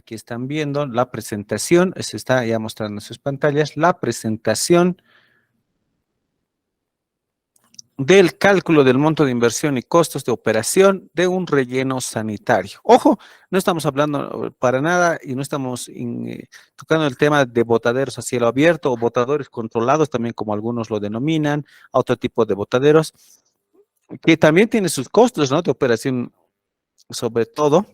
aquí están viendo la presentación, se está ya mostrando en sus pantallas, la presentación del cálculo del monto de inversión y costos de operación de un relleno sanitario. Ojo, no estamos hablando para nada y no estamos tocando el tema de botaderos a cielo abierto o botadores controlados, también como algunos lo denominan, a otro tipo de botaderos, que también tiene sus costos, ¿no? De operación sobre todo,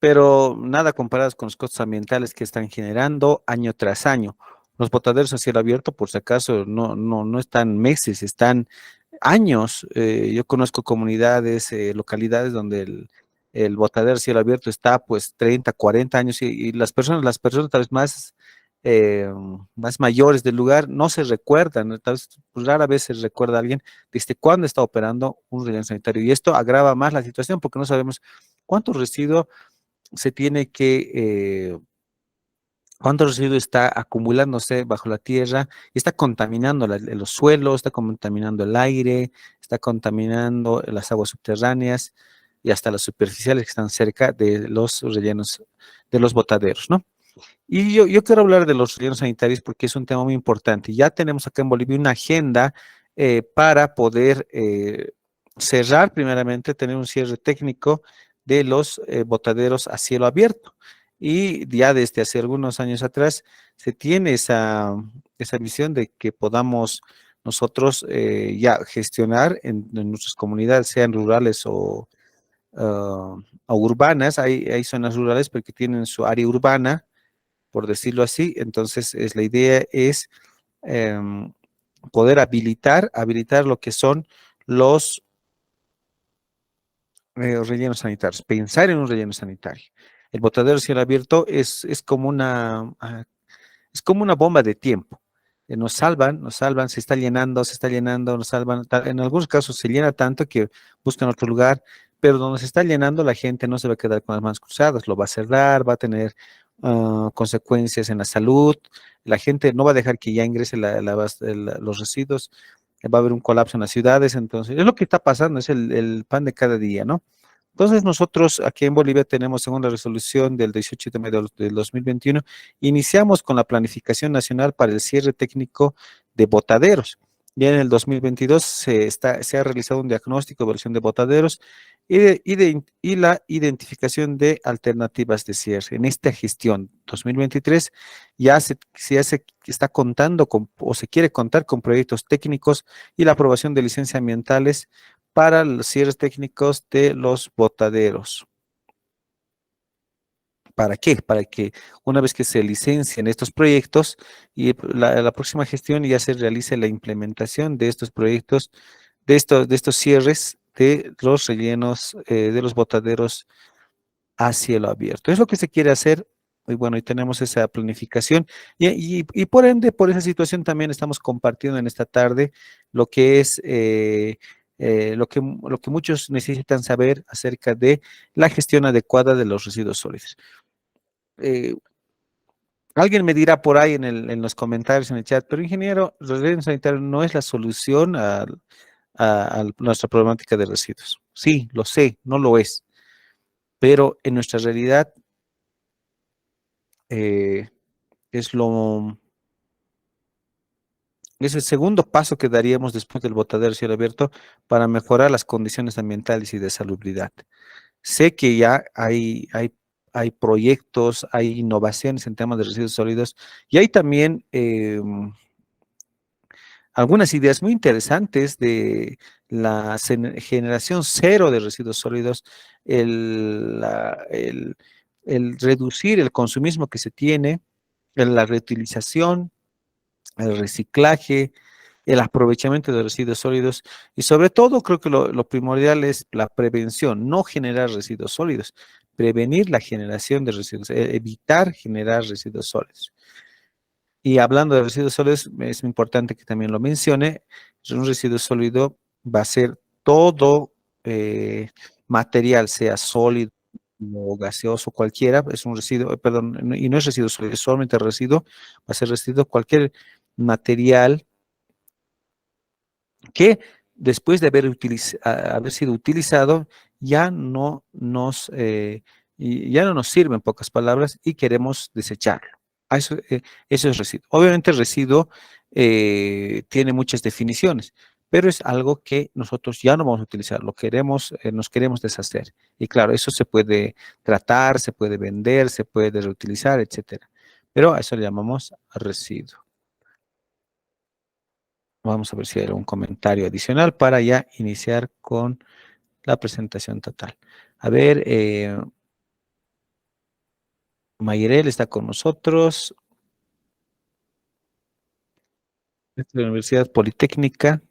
pero nada comparados con los costos ambientales que están generando año tras año. Los botaderos a cielo abierto, por si acaso, no están meses, están años. Yo conozco comunidades, localidades donde el botadero a cielo abierto está pues 30, 40 años y las personas tal vez eh, más mayores del lugar no se recuerdan, ¿no? Tal vez pues, rara vez se recuerda a alguien desde cuándo está operando un relleno sanitario. Y esto agrava más la situación porque no sabemos cuánto residuo se tiene cuánto residuo está acumulándose bajo la tierra y está contaminando los suelos, está contaminando el aire, está contaminando las aguas subterráneas y hasta las superficiales que están cerca de los rellenos, de los botaderos, ¿no? Y yo quiero hablar de los rellenos sanitarios porque es un tema muy importante. Ya tenemos acá en Bolivia una agenda para poder cerrar, primeramente, tener un cierre técnico de los botaderos a cielo abierto. Y ya desde hace algunos años atrás se tiene esa visión de que podamos nosotros ya gestionar en nuestras comunidades, sean rurales o urbanas. Hay zonas rurales porque tienen su área urbana, por decirlo así. Entonces, la idea es em, poder habilitar lo que son los rellenos sanitarios, pensar en un relleno sanitario. El botadero a cielo abierto es como es como una bomba de tiempo. Nos salvan, se está llenando, nos salvan. En algunos casos se llena tanto que buscan otro lugar, pero donde se está llenando la gente no se va a quedar con las manos cruzadas, lo va a cerrar, va a tener consecuencias en la salud. La gente no va a dejar que ya ingrese los residuos, va a haber un colapso en las ciudades. Entonces, es lo que está pasando, es el pan de cada día, ¿no? Entonces, nosotros aquí en Bolivia tenemos, según la resolución del 18 de mayo del 2021, iniciamos con la planificación nacional para el cierre técnico de botaderos. Ya en el 2022 se ha realizado un diagnóstico de evaluación de botaderos y la identificación de alternativas de cierre. En esta gestión 2023 ya se está contando o se quiere contar con proyectos técnicos y la aprobación de licencias ambientales para los cierres técnicos de los botaderos. ¿Para qué? Para que una vez que se licencien estos proyectos y la próxima gestión ya se realice la implementación de estos proyectos, de estos cierres de los rellenos de los botaderos a cielo abierto. Es lo que se quiere hacer. Y bueno, y tenemos esa planificación y por ende, por esa situación también estamos compartiendo en esta tarde lo que es lo que muchos necesitan saber acerca de la gestión adecuada de los residuos sólidos. Eh, Alguien me dirá por ahí en los comentarios, en el chat, pero ingeniero, los residuos sanitarios no es la solución a nuestra problemática de residuos. Sí, lo sé, no lo es, pero en nuestra realidad eh, es es el segundo paso que daríamos después del botadero a cielo abierto para mejorar las condiciones ambientales y de salubridad. Sé que ya hay proyectos, hay innovaciones en temas de residuos sólidos y hay también algunas ideas muy interesantes de la generación cero de residuos sólidos, el reducir el consumismo que se tiene, la reutilización, el reciclaje, el aprovechamiento de residuos sólidos y sobre todo creo que lo primordial es la prevención, no generar residuos sólidos, prevenir la generación de residuos, evitar generar residuos sólidos. Y hablando de residuos sólidos, es importante que también lo mencione, un residuo sólido va a ser todo material, sea sólido o gaseoso, cualquiera, es un residuo, perdón, y no es residuo sólido, es solamente residuo, va a ser residuo cualquier material que después de haber sido utilizado ya no nos, y ya no nos sirve en pocas palabras y queremos desecharlo. Eso es residuo. Obviamente el residuo tiene muchas definiciones, pero es algo que nosotros ya no vamos a utilizar, nos queremos deshacer. Y claro, eso se puede tratar, se puede vender, se puede reutilizar, etcétera. Pero a eso le llamamos residuo. Vamos a ver si hay algún comentario adicional para ya iniciar con la presentación total. A ver, Mayerel está con nosotros, de la Universidad Politécnica.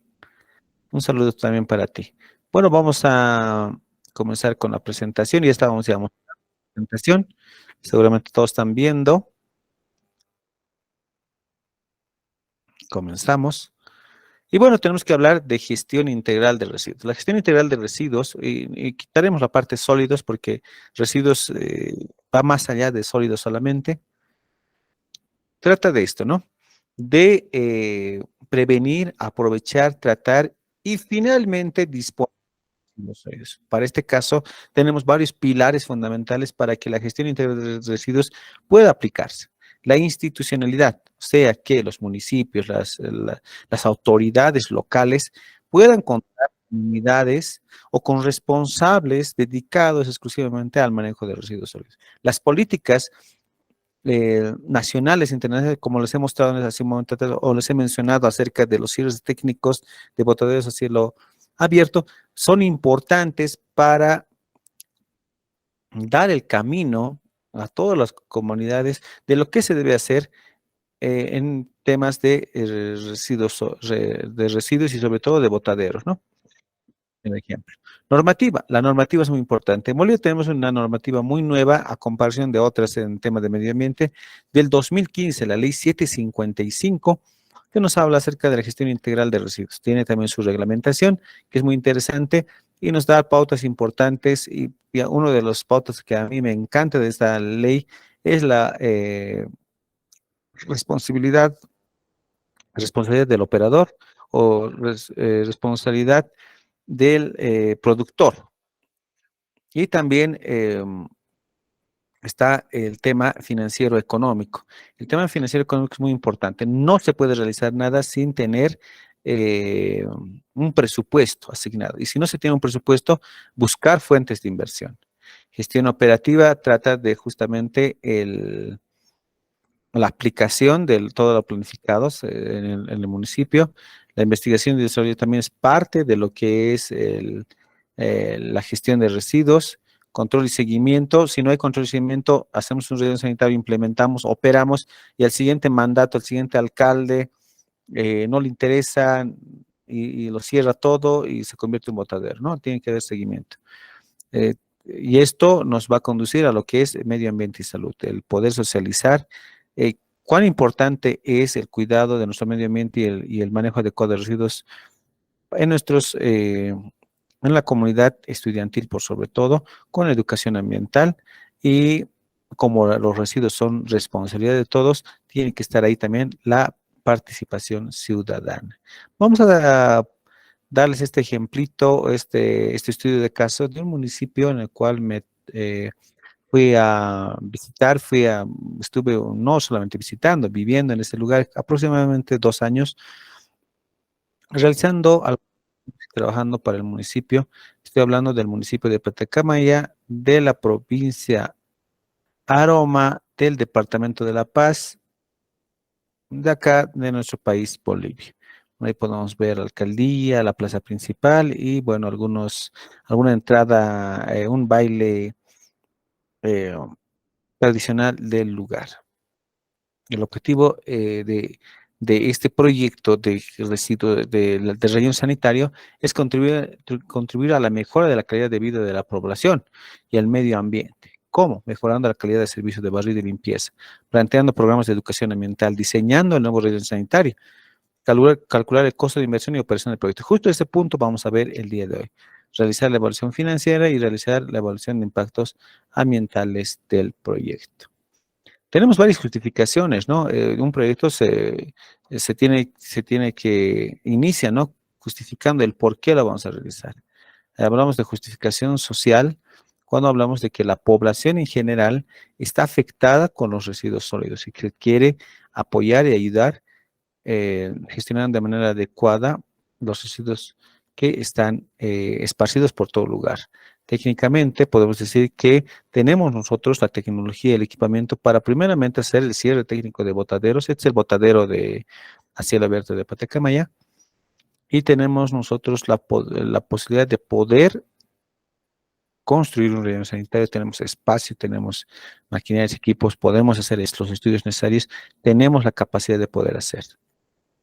Un saludo también para ti. Bueno, vamos a comenzar con la presentación. Ya estábamos, digamos, en la presentación. Seguramente todos están viendo. Comenzamos. Y bueno, tenemos que hablar de gestión integral de residuos. La gestión integral de residuos, y quitaremos la parte sólidos porque residuos va más allá de sólidos solamente. Trata de esto, ¿no? De prevenir, aprovechar, tratar y finalmente disponer. Para este caso, tenemos varios pilares fundamentales para que la gestión integral de residuos pueda aplicarse. La institucionalidad, o sea, que los municipios, las autoridades locales puedan contar con unidades o con responsables dedicados exclusivamente al manejo de residuos sólidos. Las políticas nacionales, internacionales, como les he mostrado hace un momento atrás, o les he mencionado acerca de los cierres técnicos de botaderos a cielo abierto, son importantes para dar el camino a todas las comunidades de lo que se debe hacer en temas de residuos y sobre todo de botaderos, ¿no? Un ejemplo. Normativa. La normativa es muy importante. En Bolivia tenemos una normativa muy nueva a comparación de otras en temas de medio ambiente del 2015, la ley 755, que nos habla acerca de la gestión integral de residuos. Tiene también su reglamentación, que es muy interesante y nos da pautas importantes. Y uno de los pautas que a mí me encanta de esta ley es la responsabilidad, responsabilidad del operador o responsabilidad del productor. Y también está el tema financiero económico. El tema financiero económico es muy importante. No se puede realizar nada sin tener un presupuesto asignado. Y si no se tiene un presupuesto, buscar fuentes de inversión. Gestión operativa trata de justamente la aplicación de todo lo planificado en el municipio. La investigación y desarrollo también es parte de lo que es la gestión de residuos, control y seguimiento. Si no hay control y seguimiento, hacemos un relleno sanitario, implementamos, operamos y al siguiente mandato, al siguiente alcalde, no le interesa y lo cierra todo y se convierte en botadero, ¿no? Tiene que haber seguimiento. Y esto nos va a conducir a lo que es medio ambiente y salud, el poder socializar cuán importante es el cuidado de nuestro medio ambiente y el manejo adecuado de residuos en en la comunidad estudiantil por sobre todo, con la educación ambiental y como los residuos son responsabilidad de todos, tiene que estar ahí también la participación ciudadana. Vamos a darles este ejemplito, este estudio de caso de un municipio en el cual fui a visitar, estuve no solamente visitando, viviendo en ese lugar aproximadamente 2 años, realizando, trabajando para el municipio. Estoy hablando del municipio de Patacamaya, de la provincia Aroma, del departamento de La Paz, de acá, de nuestro país, Bolivia. Ahí podemos ver la alcaldía, la plaza principal y, bueno, alguna entrada, un baile eh, tradicional del lugar. El objetivo de este proyecto de residuo de relleno sanitario es contribuir a la mejora de la calidad de vida de la población y al medio ambiente. ¿Cómo? Mejorando la calidad de servicios de barrido y limpieza, planteando programas de educación ambiental, diseñando el nuevo relleno sanitario, calcular el costo de inversión y operación del proyecto. Justo ese punto vamos a ver el día de hoy. Realizar la evaluación financiera y realizar la evaluación de impactos ambientales del proyecto. Tenemos varias justificaciones, ¿no? Un proyecto se tiene que inicia, ¿no? Justificando el por qué lo vamos a realizar. Hablamos de justificación social, cuando hablamos de que la población en general está afectada con los residuos sólidos y que quiere apoyar y ayudar gestionando de manera adecuada los residuos que están esparcidos por todo lugar. Técnicamente podemos decir que tenemos nosotros la tecnología y el equipamiento para primeramente hacer el cierre técnico de botaderos. Este es el botadero de a cielo abierto de Patacamaya y tenemos nosotros la posibilidad de poder construir un relleno sanitario, tenemos espacio, tenemos maquinarias, equipos, podemos hacer los estudios necesarios, tenemos la capacidad de poder hacer.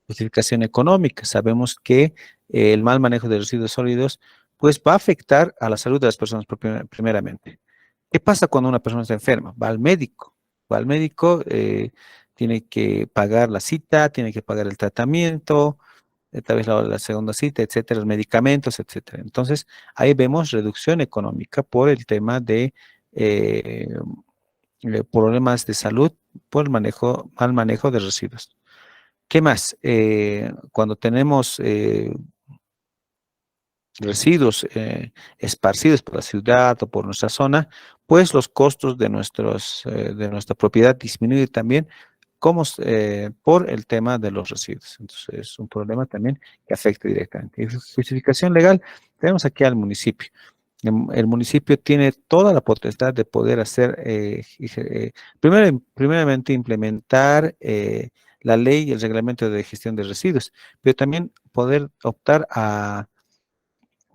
Justificación económica. Sabemos que el mal manejo de residuos sólidos pues va a afectar a la salud de las personas primeramente. ¿Qué pasa cuando una persona está enferma? Va al médico, tiene que pagar la cita, tiene que pagar el tratamiento, tal vez la segunda cita, etcétera, los medicamentos, etcétera. Entonces, ahí vemos reducción económica por el tema de problemas de salud por el mal manejo de residuos. ¿Qué más? Cuando tenemos residuos esparcidos por la ciudad o por nuestra zona, pues los costos de nuestra propiedad disminuyen también como, por el tema de los residuos. Entonces, es un problema también que afecta directamente. Y justificación legal, tenemos aquí al municipio. El municipio tiene toda la potestad de poder hacer, primeramente implementar la ley y el reglamento de gestión de residuos, pero también poder optar a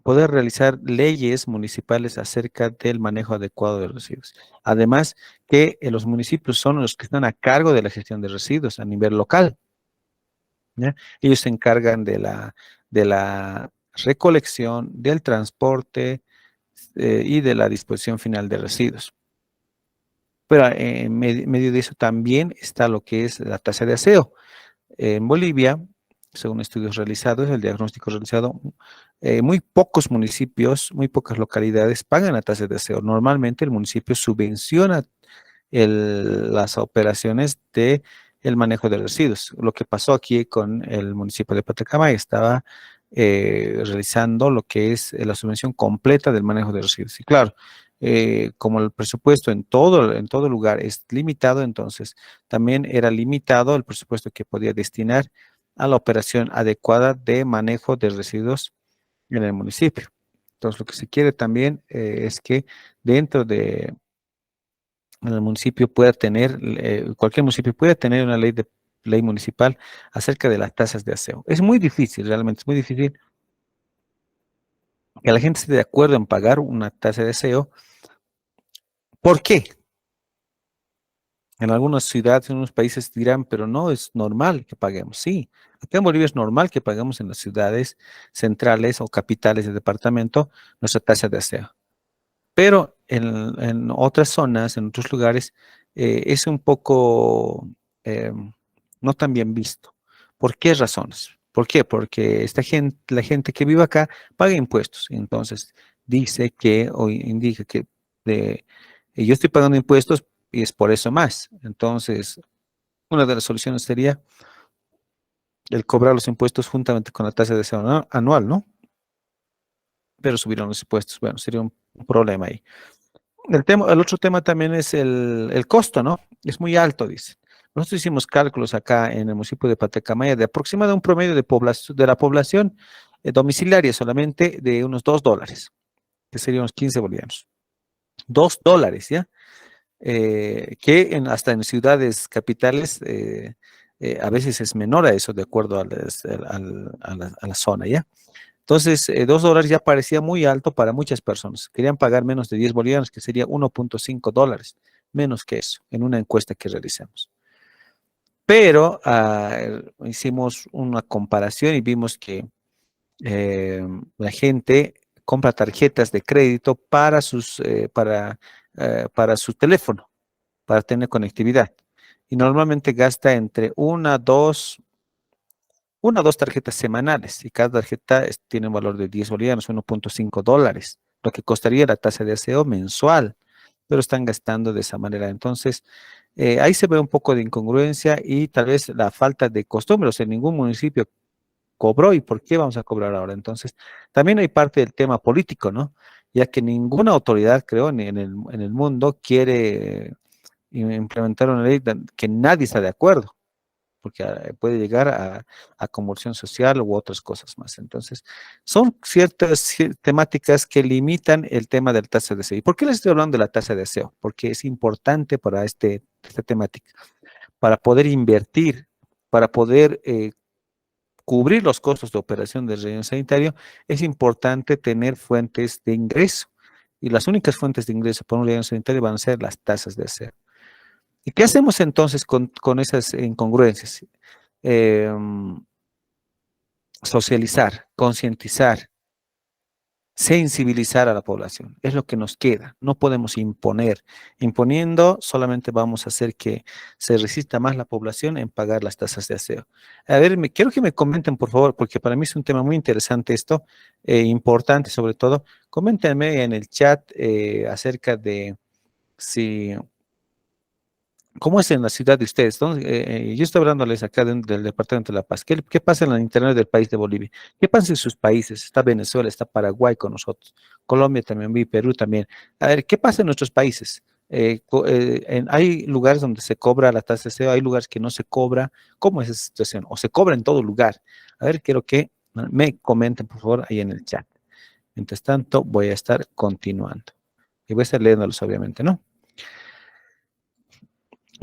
poder realizar leyes municipales acerca del manejo adecuado de residuos. Además, que los municipios son los que están a cargo de la gestión de residuos a nivel local, ¿ya? Ellos se encargan de la recolección, del transporte y de la disposición final de residuos. Pero en medio de eso también está lo que es la tasa de aseo. En Bolivia, según estudios realizados, el diagnóstico realizado, muy pocos municipios, muy pocas localidades pagan la tasa de aseo. Normalmente el municipio subvenciona las operaciones de el manejo de residuos. Lo que pasó aquí con el municipio de Patacamay, estaba realizando lo que es la subvención completa del manejo de residuos. Y claro, como el presupuesto en todo lugar es limitado, entonces también era limitado el presupuesto que podía destinar a la operación adecuada de manejo de residuos en el municipio. Entonces, lo que se quiere también es que dentro de el municipio pueda tener, cualquier municipio pueda tener una ley municipal acerca de las tasas de aseo. Es muy difícil, realmente es muy difícil que la gente esté de acuerdo en pagar una tasa de aseo. ¿Por qué? En algunas ciudades, en unos países dirán, pero no es normal que paguemos. Sí, acá en Bolivia es normal que paguemos en las ciudades centrales o capitales de departamento nuestra tasa de aseo. Pero en otras zonas, en otros lugares, es un poco eh, no tan bien visto. ¿Por qué razones? ¿Por qué? Porque la gente que vive acá paga impuestos. Entonces, dice que o indica que yo estoy pagando impuestos y es por eso más. Entonces, una de las soluciones sería el cobrar los impuestos juntamente con la tasa de aseo anual, ¿no? Pero subieron los impuestos. Bueno, sería un problema ahí. El otro tema también es el costo, ¿no? Es muy alto, dice. Nosotros hicimos cálculos acá en el municipio de Patacamaya de aproximadamente un promedio de la población domiciliaria solamente de unos $2, que serían unos 15 bolivianos. $2, ¿ya? Que hasta en ciudades capitales a veces es menor a eso de acuerdo a la zona, ¿ya? Entonces, $2 ya parecía muy alto para muchas personas. Querían pagar menos de 10 bolivianos, que sería $1.5, menos que eso, en una encuesta que realizamos. Pero hicimos una comparación y vimos que la gente compra tarjetas de crédito para su teléfono, para tener conectividad. Y normalmente gasta entre una o dos tarjetas semanales y cada tarjeta tiene un valor de 10 bolivianos, $1.5, lo que costaría la tasa de aseo mensual, pero están gastando de esa manera. Entonces, ahí se ve un poco de incongruencia y tal vez la falta de costumbre, o sea, ningún municipio cobró y por qué vamos a cobrar ahora. Entonces, también hay parte del tema político, ¿no? ya que ninguna autoridad, creo, ni en el mundo quiere implementar una ley que nadie está de acuerdo, porque puede llegar a convulsión social u otras cosas más. Entonces, son ciertas temáticas que limitan el tema de la tasa de aseo. ¿Y por qué les estoy hablando de la tasa de aseo? Porque es importante para esta temática, para poder invertir, para poder cubrir los costos de operación del relleno sanitario, es importante tener fuentes de ingreso. Y las únicas fuentes de ingreso para un relleno sanitario van a ser las tasas de aseo. ¿Y qué hacemos entonces con esas incongruencias? Eh, Socializar, concientizar, sensibilizar a la población. Es lo que nos queda. No podemos imponer. Imponiendo solamente vamos a hacer que se resista más la población en pagar las tasas de aseo. A ver, quiero que me comenten, por favor, porque para mí es un tema muy interesante esto, importante sobre todo. Coméntenme en el chat acerca de si ¿cómo es en la ciudad de ustedes? Yo estoy hablándoles acá del departamento de La Paz. ¿Qué pasa en el interior del país de Bolivia? ¿Qué pasa en sus países? Está Venezuela, está Paraguay con nosotros, Colombia también, vi Perú también. A ver, ¿qué pasa en nuestros países? Hay lugares donde se cobra la tasa de aseo, hay lugares que no se cobra. ¿Cómo es esa situación? ¿O se cobra en todo lugar? A ver, quiero que me comenten, por favor, ahí en el chat. Mientras tanto, voy a estar continuando. Y voy a estar leyéndolos, obviamente, ¿no?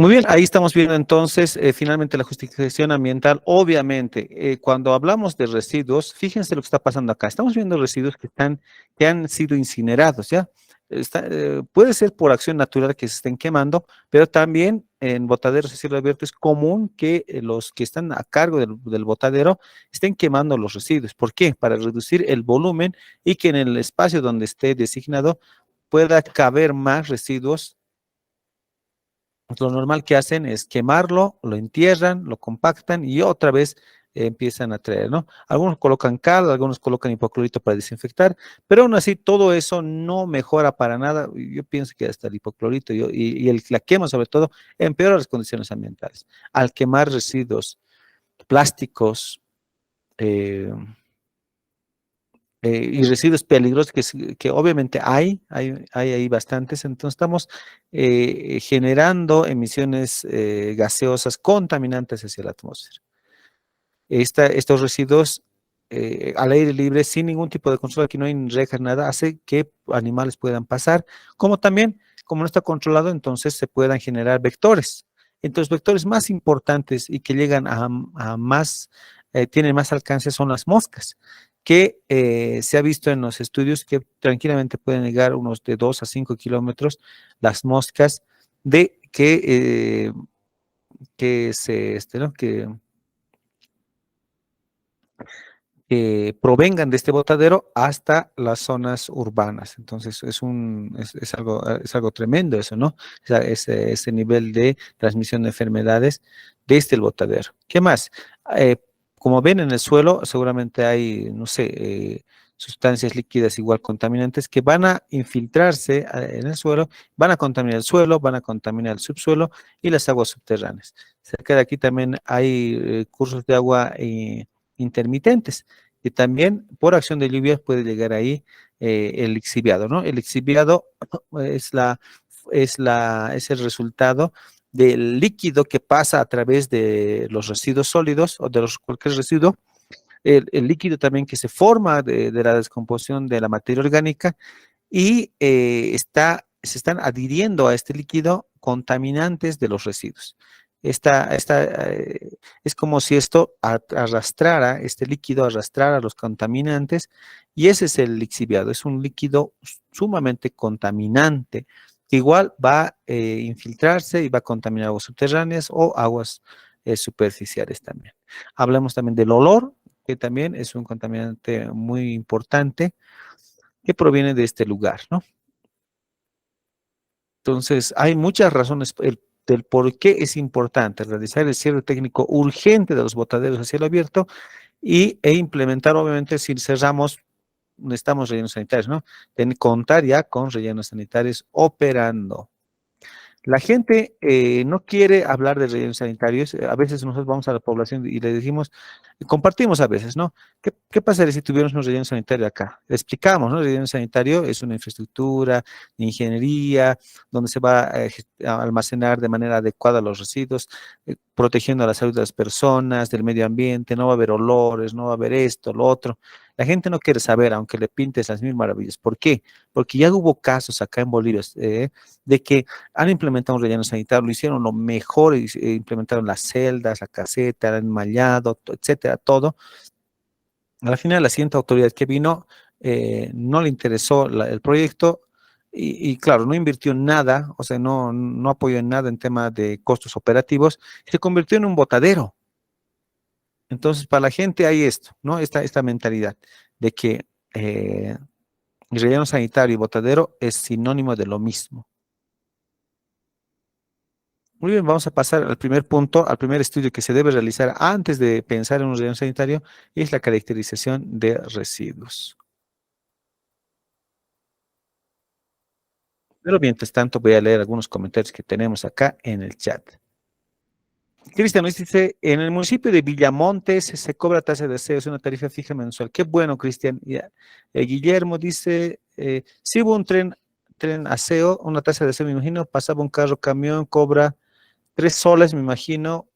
Muy bien, ahí estamos viendo entonces finalmente la justificación ambiental. Obviamente, cuando hablamos de residuos, fíjense lo que está pasando acá. Estamos viendo residuos que han sido incinerados, ¿ya? Puede ser por acción natural que se estén quemando, pero también en botaderos de cielo abierto es común que los que están a cargo del botadero estén quemando los residuos. ¿Por qué? Para reducir el volumen y que en el espacio donde esté designado pueda caber más residuos. Lo normal que hacen es quemarlo, lo entierran, lo compactan y otra vez empiezan a traer, ¿no? Algunos colocan cal, algunos colocan hipoclorito para desinfectar, pero aún así todo eso no mejora para nada. Yo pienso que hasta el hipoclorito la quema sobre todo empeora las condiciones ambientales. Al quemar residuos plásticos, eh, y residuos peligrosos que obviamente hay ahí bastantes, entonces estamos generando emisiones gaseosas contaminantes hacia la atmósfera. Estos residuos al aire libre, sin ningún tipo de control, aquí no hay rejas, nada, hace que animales puedan pasar, como también, como no está controlado, entonces se puedan generar vectores. Entonces, vectores más importantes y que llegan a más, tienen más alcance son las moscas, que se ha visto en los estudios que tranquilamente pueden llegar unos de 2 a 5 kilómetros las moscas de que se, ¿no? Que provengan de este botadero hasta las zonas urbanas. Entonces, es algo tremendo eso, ¿no? Ese nivel de transmisión de enfermedades desde el botadero. ¿Qué más? Eh, Como ven en el suelo, seguramente hay, no sé, sustancias líquidas igual contaminantes que van a infiltrarse en el suelo, van a contaminar el suelo, van a contaminar el subsuelo y las aguas subterráneas. Cerca de aquí también hay cursos de agua intermitentes y también por acción de lluvias puede llegar ahí el lixiviado, ¿no? El lixiviado es es el resultado del líquido que pasa a través de los residuos sólidos o de cualquier residuo, el líquido también que se forma de la descomposición de la materia orgánica y se están adhiriendo a este líquido contaminantes de los residuos. Es como si esto arrastrara, este líquido arrastrara los contaminantes y ese es el lixiviado, es un líquido sumamente contaminante que igual va a infiltrarse y va a contaminar aguas subterráneas o aguas superficiales también. Hablamos también del olor, que también es un contaminante muy importante que proviene de este lugar, ¿no? Entonces, hay muchas razones del por qué es importante realizar el cierre técnico urgente de los botaderos a cielo abierto e implementar, obviamente, si cerramos, necesitamos rellenos sanitarios, ¿no? Contar ya con rellenos sanitarios operando. La gente no quiere hablar de rellenos sanitarios. A veces nosotros vamos a la población y le decimos, y compartimos a veces, ¿no? ¿Qué pasaría si tuviéramos un relleno sanitario acá? Le explicamos, ¿no? El relleno sanitario es una infraestructura de ingeniería donde se va a almacenar de manera adecuada los residuos, protegiendo la salud de las personas, del medio ambiente, no va a haber olores, no va a haber esto, lo otro. La gente no quiere saber, aunque le pintes las mil maravillas. ¿Por qué? Porque ya hubo casos acá en Bolivia de que han implementado un relleno sanitario, lo hicieron lo mejor, implementaron las celdas, la caseta, el enmallado, etcétera, todo. Al final, la siguiente autoridad que vino no le interesó el proyecto y, claro, no invirtió en nada, o sea, no apoyó en nada en tema de costos operativos, y se convirtió en un botadero. Entonces, para la gente hay esto, ¿no? Esta mentalidad de que el relleno sanitario y botadero es sinónimo de lo mismo. Muy bien, vamos a pasar al primer punto, al primer estudio que se debe realizar antes de pensar en un relleno sanitario, y es la caracterización de residuos. Pero mientras tanto, voy a leer algunos comentarios que tenemos acá en el chat. Cristian nos dice, en el municipio de Villamontes se cobra tasa de aseo, es una tarifa fija mensual. Qué bueno, Cristian. Guillermo dice, sí hubo un tren aseo, una tasa de aseo, me imagino, pasaba un carro, camión, cobra 3 soles, me imagino.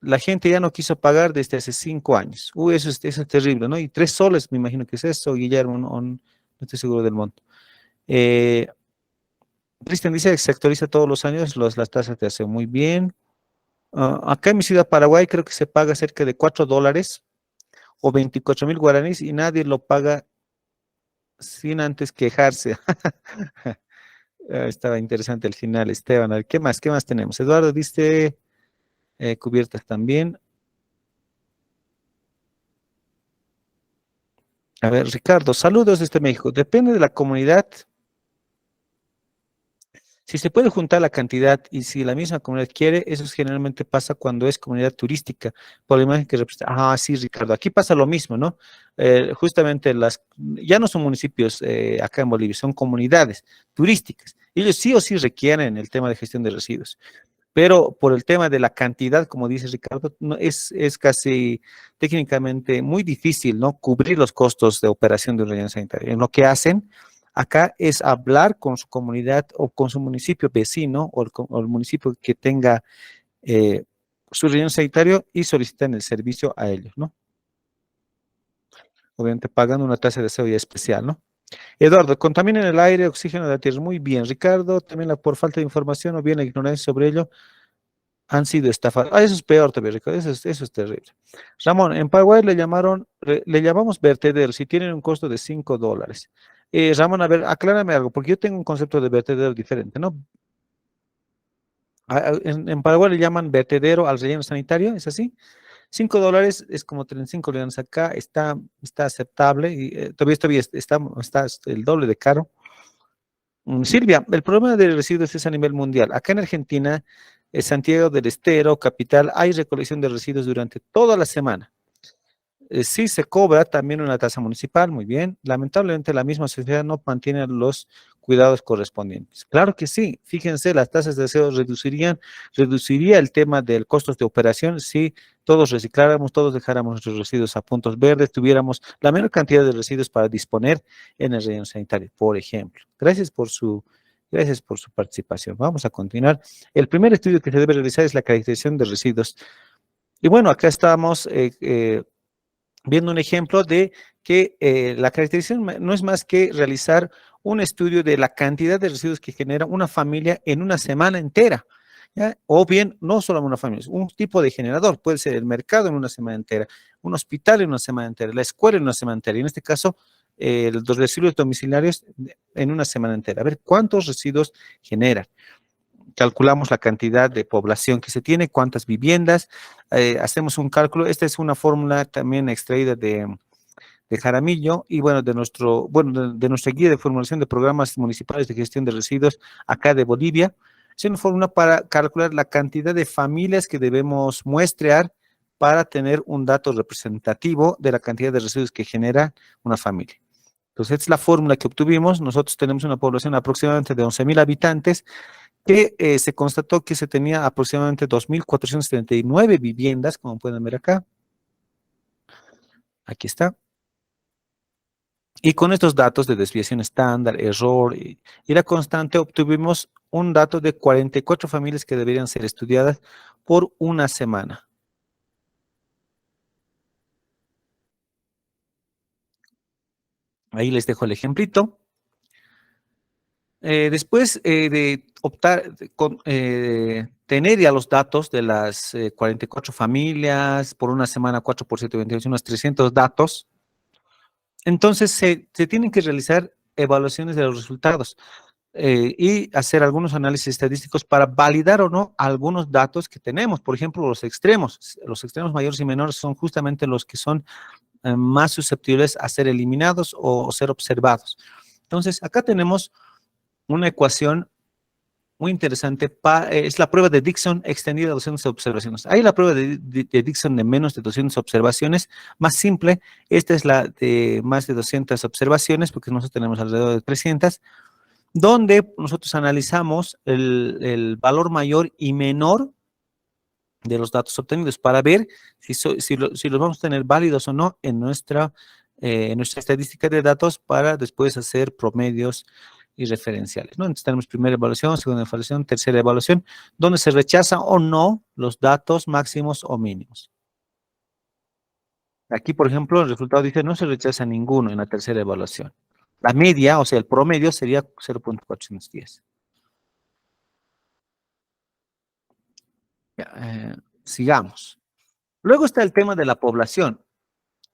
La gente ya no quiso pagar desde hace 5 años. Uy, eso es terrible, ¿no? Y 3 soles, me imagino que es eso, Guillermo, no estoy seguro del monto. Eh, Cristian dice que se actualiza todos los años las tasas de aseo. Muy bien. Acá en mi ciudad, Paraguay, creo que se paga cerca de 4 dólares o 24.000 guaraníes y nadie lo paga sin antes quejarse. Estaba interesante el final, Esteban. A ver, ¿qué más tenemos? Eduardo dice cubiertas también. A ver, Ricardo, saludos desde México. Depende de la comunidad. Si se puede juntar la cantidad y si la misma comunidad quiere, eso generalmente pasa cuando es comunidad turística, por la imagen que representa. Ah, sí, Ricardo, aquí pasa lo mismo, ¿no? Justamente ya no son municipios acá en Bolivia, son comunidades turísticas. Ellos sí o sí requieren el tema de gestión de residuos, pero por el tema de la cantidad, como dice Ricardo, no, es casi técnicamente muy difícil, ¿no? Cubrir los costos de operación de un relleno sanitario. En lo que hacen acá es hablar con su comunidad o con su municipio vecino o el municipio que tenga su relleno sanitario y solicitan el servicio a ellos, ¿no? Obviamente pagando una tasa de seguridad especial, ¿no? Eduardo, contaminan el aire, oxígeno de la tierra. Muy bien. Ricardo, también por falta de información o bien la ignorancia sobre ello, han sido estafados. Ah, eso es peor todavía, Ricardo. Eso es terrible. Ramón, en Paraguay le llamamos vertedero si tienen un costo de 5 dólares. Ramón, a ver, aclárame algo, porque yo tengo un concepto de vertedero diferente, ¿no? En Paraguay le llaman vertedero al relleno sanitario, ¿es así? 5 dólares es como 35 dólares acá, está aceptable y todavía está el doble de caro. Silvia, el problema de residuos es a nivel mundial. Acá en Argentina, Santiago del Estero, capital, hay recolección de residuos durante toda la semana. Sí se cobra también una tasa municipal, muy bien. Lamentablemente la misma sociedad no mantiene los cuidados correspondientes. Claro que sí, fíjense, las tasas de aseo reduciría el tema del costos de operación si todos recicláramos, todos dejáramos nuestros residuos a puntos verdes, tuviéramos la menor cantidad de residuos para disponer en el relleno sanitario, por ejemplo. Gracias por su participación. Vamos a continuar. El primer estudio que se debe realizar es la caracterización de residuos. Y bueno, acá estamos viendo un ejemplo de que la caracterización no es más que realizar un estudio de la cantidad de residuos que genera una familia en una semana entera, ¿ya? O bien, no solo una familia, un tipo de generador, puede ser el mercado en una semana entera, un hospital en una semana entera, la escuela en una semana entera, y en este caso, los residuos domiciliarios en una semana entera. A ver cuántos residuos generan. Calculamos la cantidad de población que se tiene, cuántas viviendas, hacemos un cálculo. Esta es una fórmula también extraída de Jaramillo y bueno, de nuestra guía de formulación de programas municipales de gestión de residuos acá de Bolivia. Es una fórmula para calcular la cantidad de familias que debemos muestrear para tener un dato representativo de la cantidad de residuos que genera una familia. Entonces, esta es la fórmula que obtuvimos. Nosotros tenemos una población aproximadamente de 11.000 habitantes que se constató que se tenía aproximadamente 2.439 viviendas, como pueden ver acá. Aquí está. Y con estos datos de desviación estándar, error y la constante, obtuvimos un dato de 44 familias que deberían ser estudiadas por una semana. Ahí les dejo el ejemplito. Después de optar, tener ya los datos de las 44 familias, por una semana 4 por 7, 28, unos 300 datos, entonces se tienen que realizar evaluaciones de los resultados y hacer algunos análisis estadísticos para validar o no algunos datos que tenemos. Por ejemplo, los extremos mayores y menores son justamente los que son más susceptibles a ser eliminados o ser observados. Entonces, acá tenemos una ecuación muy interesante, es la prueba de Dickson extendida a 200 observaciones. Hay la prueba de Dickson de menos de 200 observaciones, más simple. Esta es la de más de 200 observaciones, porque nosotros tenemos alrededor de 300, donde nosotros analizamos el valor mayor y menor de los datos obtenidos para ver si los vamos a tener válidos o no en nuestra estadística de datos para después hacer promedios y referenciales, ¿no? Entonces tenemos primera evaluación, segunda evaluación, tercera evaluación, donde se rechaza o no los datos máximos o mínimos. Aquí, por ejemplo, el resultado dice no se rechaza ninguno en la tercera evaluación. La media, o sea, el promedio sería 0.410. Ya, sigamos. Luego está el tema de la población,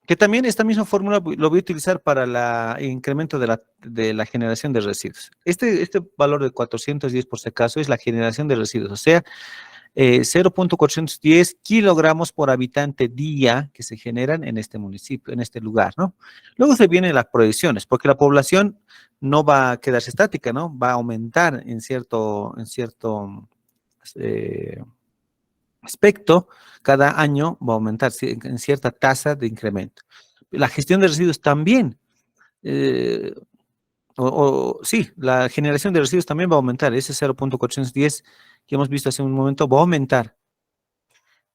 que también esta misma fórmula lo voy a utilizar para el incremento de la generación de residuos. Este valor de 410 por si acaso es la generación de residuos, o sea, 0.410 kilogramos por habitante día que se generan en este municipio, en este lugar, ¿no? Luego se vienen las proyecciones, porque la población no va a quedarse estática, ¿no? Va a aumentar en cierto eh, aspecto, cada año va a aumentar en cierta tasa de incremento. La gestión de residuos también, eh, sí, la generación de residuos también va a aumentar, ese 0.410 que hemos visto hace un momento va a aumentar.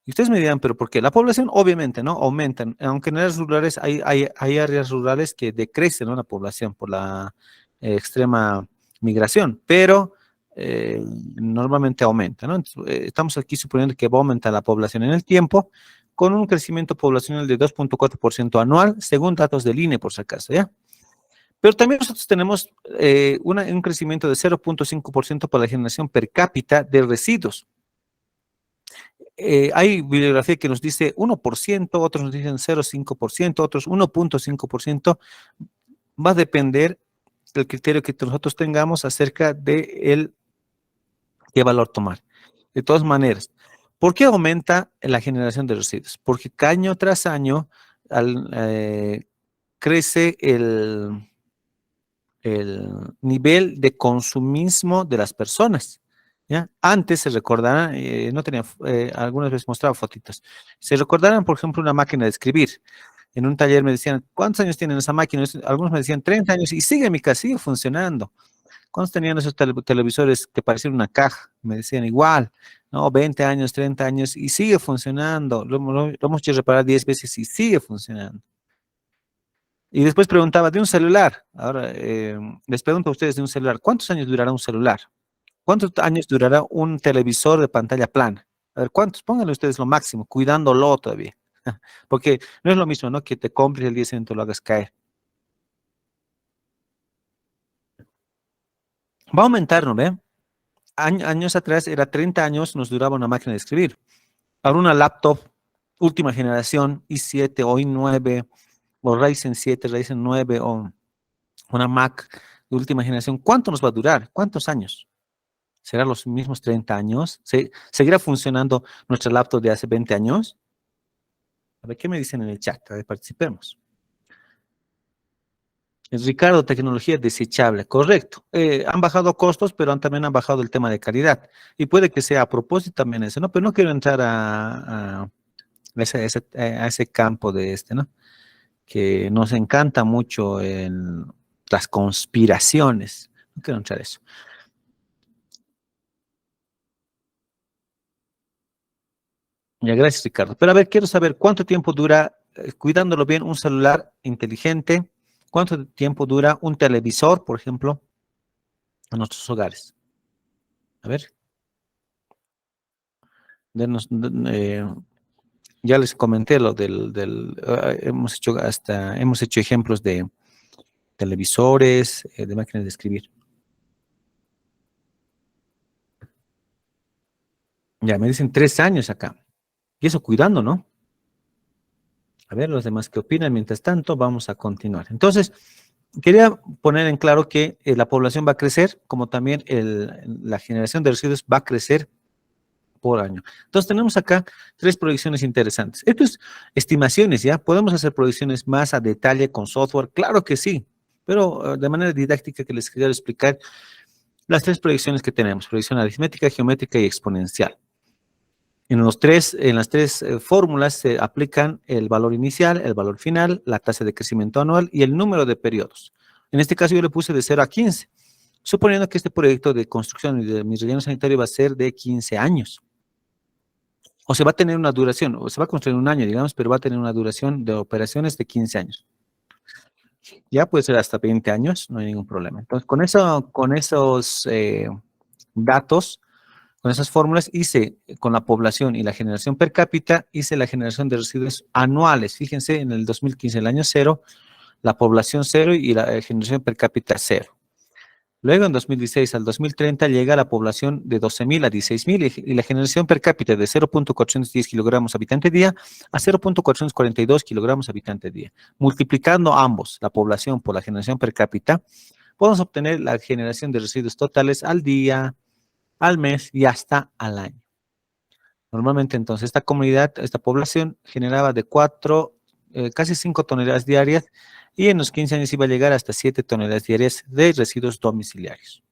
Y ustedes me dirán, ¿pero por qué? La población, obviamente, ¿no? Aumentan, aunque en áreas rurales hay áreas rurales que decrecen, ¿no? La población por la extrema migración, pero normalmente aumenta, ¿no? Entonces, estamos aquí suponiendo que va a aumentar la población en el tiempo con un crecimiento poblacional de 2.4% anual, según datos del INE, por si acaso, ¿ya? Pero también nosotros tenemos un crecimiento de 0.5% por la generación per cápita de residuos. Hay bibliografía que nos dice 1%, otros nos dicen 0.5%, otros 1.5%. Va a depender del criterio que nosotros tengamos acerca de qué valor tomar. De todas maneras, ¿por qué aumenta la generación de residuos? Porque año tras año crece el nivel de consumismo de las personas. ¿Ya? Antes se recordarán, no tenía, algunas veces mostraba fotitos, se recordarán, por ejemplo, una máquina de escribir. En un taller me decían, ¿cuántos años tienen esa máquina? Algunos me decían 30 años y sigue mi casa, sigue funcionando. ¿Cuántos tenían esos televisores que parecían una caja? Me decían igual, ¿no? 20 años, 30 años y sigue funcionando. Lo hemos hecho reparar 10 veces y sigue funcionando. Y después preguntaba de un celular. Ahora les pregunto a ustedes de un celular. ¿Cuántos años durará un celular? ¿Cuántos años durará un televisor de pantalla plana? A ver, ¿cuántos? Pónganle ustedes lo máximo, cuidándolo todavía. Porque no es lo mismo, ¿no? Que te compres el día siguiente y lo hagas caer. Va a aumentar, ¿no ve? Años atrás era 30 años, nos duraba una máquina de escribir. Ahora una laptop, última generación, i7 o i9, o Ryzen 7, Ryzen 9, o una Mac de última generación, ¿cuánto nos va a durar? ¿Cuántos años? ¿Será los mismos 30 años? ¿Seguirá funcionando nuestra laptop de hace 20 años? A ver, ¿qué me dicen en el chat? A ver, participemos. Ricardo, tecnología desechable, correcto. Han bajado costos, pero también han bajado el tema de calidad. Y puede que sea a propósito también eso, ¿no? Pero no quiero entrar a ese campo de ¿no? Que nos encanta mucho en las conspiraciones. No quiero entrar a eso. Ya, gracias, Ricardo. Pero a ver, quiero saber cuánto tiempo dura, cuidándolo bien, un celular inteligente, cuánto tiempo dura un televisor, por ejemplo, en nuestros hogares. A ver, denos, ya les comenté lo hemos hecho ejemplos de televisores, de máquinas de escribir. Ya, me dicen 3 años acá. Y eso cuidando, ¿no? A ver, los demás qué opinan. Mientras tanto, vamos a continuar. Entonces, quería poner en claro que la población va a crecer, como también la generación de residuos va a crecer por año. Entonces, tenemos acá 3 proyecciones interesantes. Esto es estimaciones, ¿ya? ¿Podemos hacer proyecciones más a detalle con software? Claro que sí, pero de manera didáctica que les quiero explicar las 3 proyecciones que tenemos: proyección aritmética, geométrica y exponencial. En las tres fórmulas se aplican el valor inicial, el valor final, la tasa de crecimiento anual y el número de periodos. En este caso yo le puse de 0 a 15, suponiendo que este proyecto de construcción de mi relleno sanitario va a ser de 15 años. O se va a tener una duración, o se va a construir en un año, digamos, pero va a tener una duración de operaciones de 15 años. Ya puede ser hasta 20 años, no hay ningún problema. Entonces, con esos datos, con esas fórmulas, hice con la población y la generación per cápita, hice la generación de residuos anuales. Fíjense, en el 2015, el año 0, la población 0 y la generación per cápita 0. Luego, en 2016 al 2030, llega la población de 12.000 a 16.000 y la generación per cápita de 0.410 kilogramos habitante día a 0.442 kilogramos habitante día. Multiplicando ambos, la población por la generación per cápita, podemos obtener la generación de residuos totales al día, al mes y hasta al año. Normalmente, entonces, esta comunidad, esta población generaba de 4, casi 5 toneladas diarias y en los 15 años iba a llegar hasta 7 toneladas diarias de residuos domiciliarios.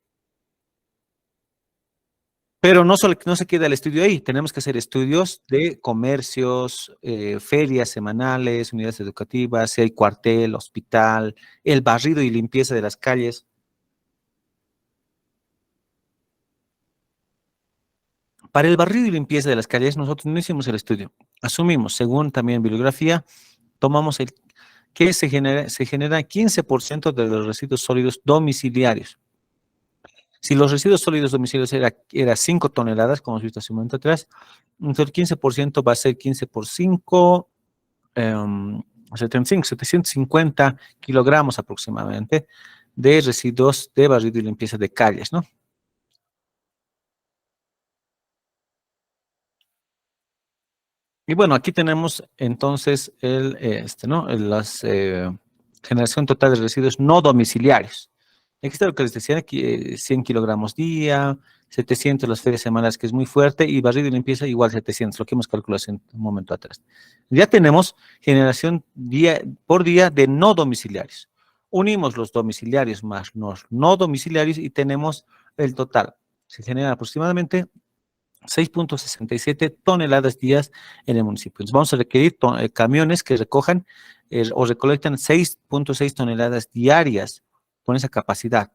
Pero no se queda el estudio ahí, tenemos que hacer estudios de comercios, ferias semanales, unidades educativas, si hay cuartel, hospital, el barrido y limpieza de las calles. Para el barrido y limpieza de las calles, nosotros no hicimos el estudio. Asumimos, según también bibliografía, tomamos el que se genera 15% de los residuos sólidos domiciliarios. Si los residuos sólidos domiciliarios era 5 toneladas, como hemos visto hace un momento atrás, entonces el 15% va a ser 15 por 5, 750 kilogramos aproximadamente de residuos de barrido y limpieza de calles, ¿no? Y bueno, aquí tenemos entonces la generación total de residuos no domiciliarios. Aquí está lo que les decía, aquí, 100 kilogramos día, 700 las ferias semanales, que es muy fuerte, y barrido y limpieza igual 700, lo que hemos calculado hace un momento atrás. Ya tenemos generación día por día de no domiciliarios. Unimos los domiciliarios más los no domiciliarios y tenemos el total. Se genera aproximadamente 6.67 toneladas días en el municipio. Entonces vamos a requerir camiones que recojan o recolectan 6.6 toneladas diarias con esa capacidad.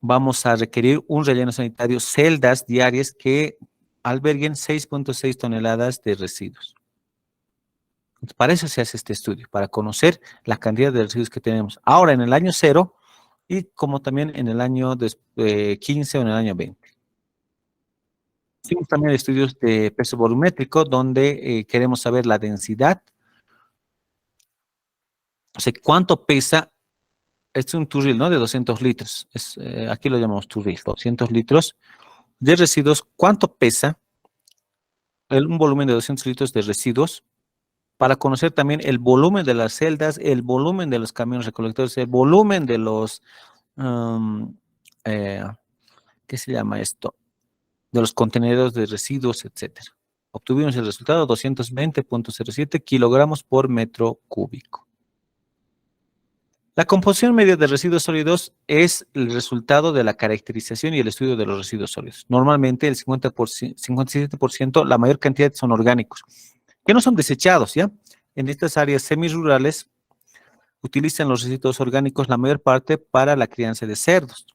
Vamos a requerir un relleno sanitario, celdas diarias que alberguen 6.6 toneladas de residuos. Entonces, para eso se hace este estudio, para conocer la cantidad de residuos que tenemos ahora en el año 0 y como también en el año 15 o en el año 20. Hicimos también estudios de peso volumétrico donde queremos saber la densidad, o sea, cuánto pesa. Este es un turril, ¿no? De 200 litros. Aquí lo llamamos turril, 200 litros de residuos. ¿Cuánto pesa un volumen de 200 litros de residuos? Para conocer también el volumen de las celdas, el volumen de los camiones recolectores, el volumen de los, um, eh, ¿qué se llama esto? De los contenedores de residuos, etcétera. Obtuvimos el resultado 220.07 kilogramos por metro cúbico. La composición media de residuos sólidos es el resultado de la caracterización y el estudio de los residuos sólidos. Normalmente el 57%, la mayor cantidad son orgánicos, que no son desechados, ¿ya? En estas áreas semirurales utilizan los residuos orgánicos la mayor parte para la crianza de cerdos.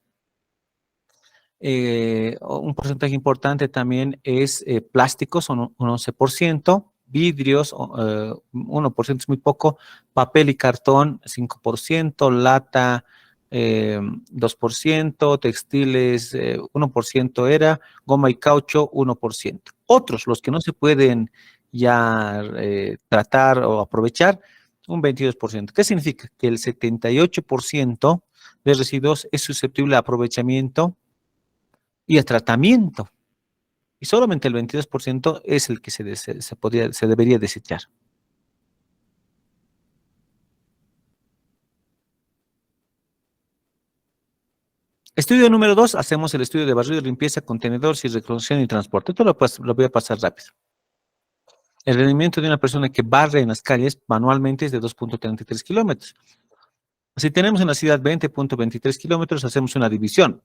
Un porcentaje importante también es plásticos, un 11%, vidrios, 1% es muy poco, papel y cartón, 5%, lata, 2%, textiles, 1% era, goma y caucho, 1%. Otros, los que no se pueden ya tratar o aprovechar, un 22%. ¿Qué significa? Que el 78% de residuos es susceptible a aprovechamiento y a tratamiento. Y solamente el 22% es el que se debería desechar. Estudio número 2, hacemos el estudio de barrido, limpieza, contenedores y recolección y transporte. Esto lo voy a pasar rápido. El rendimiento de una persona que barre en las calles manualmente es de 2.33 kilómetros. Si tenemos en la ciudad 20.23 kilómetros, hacemos una división.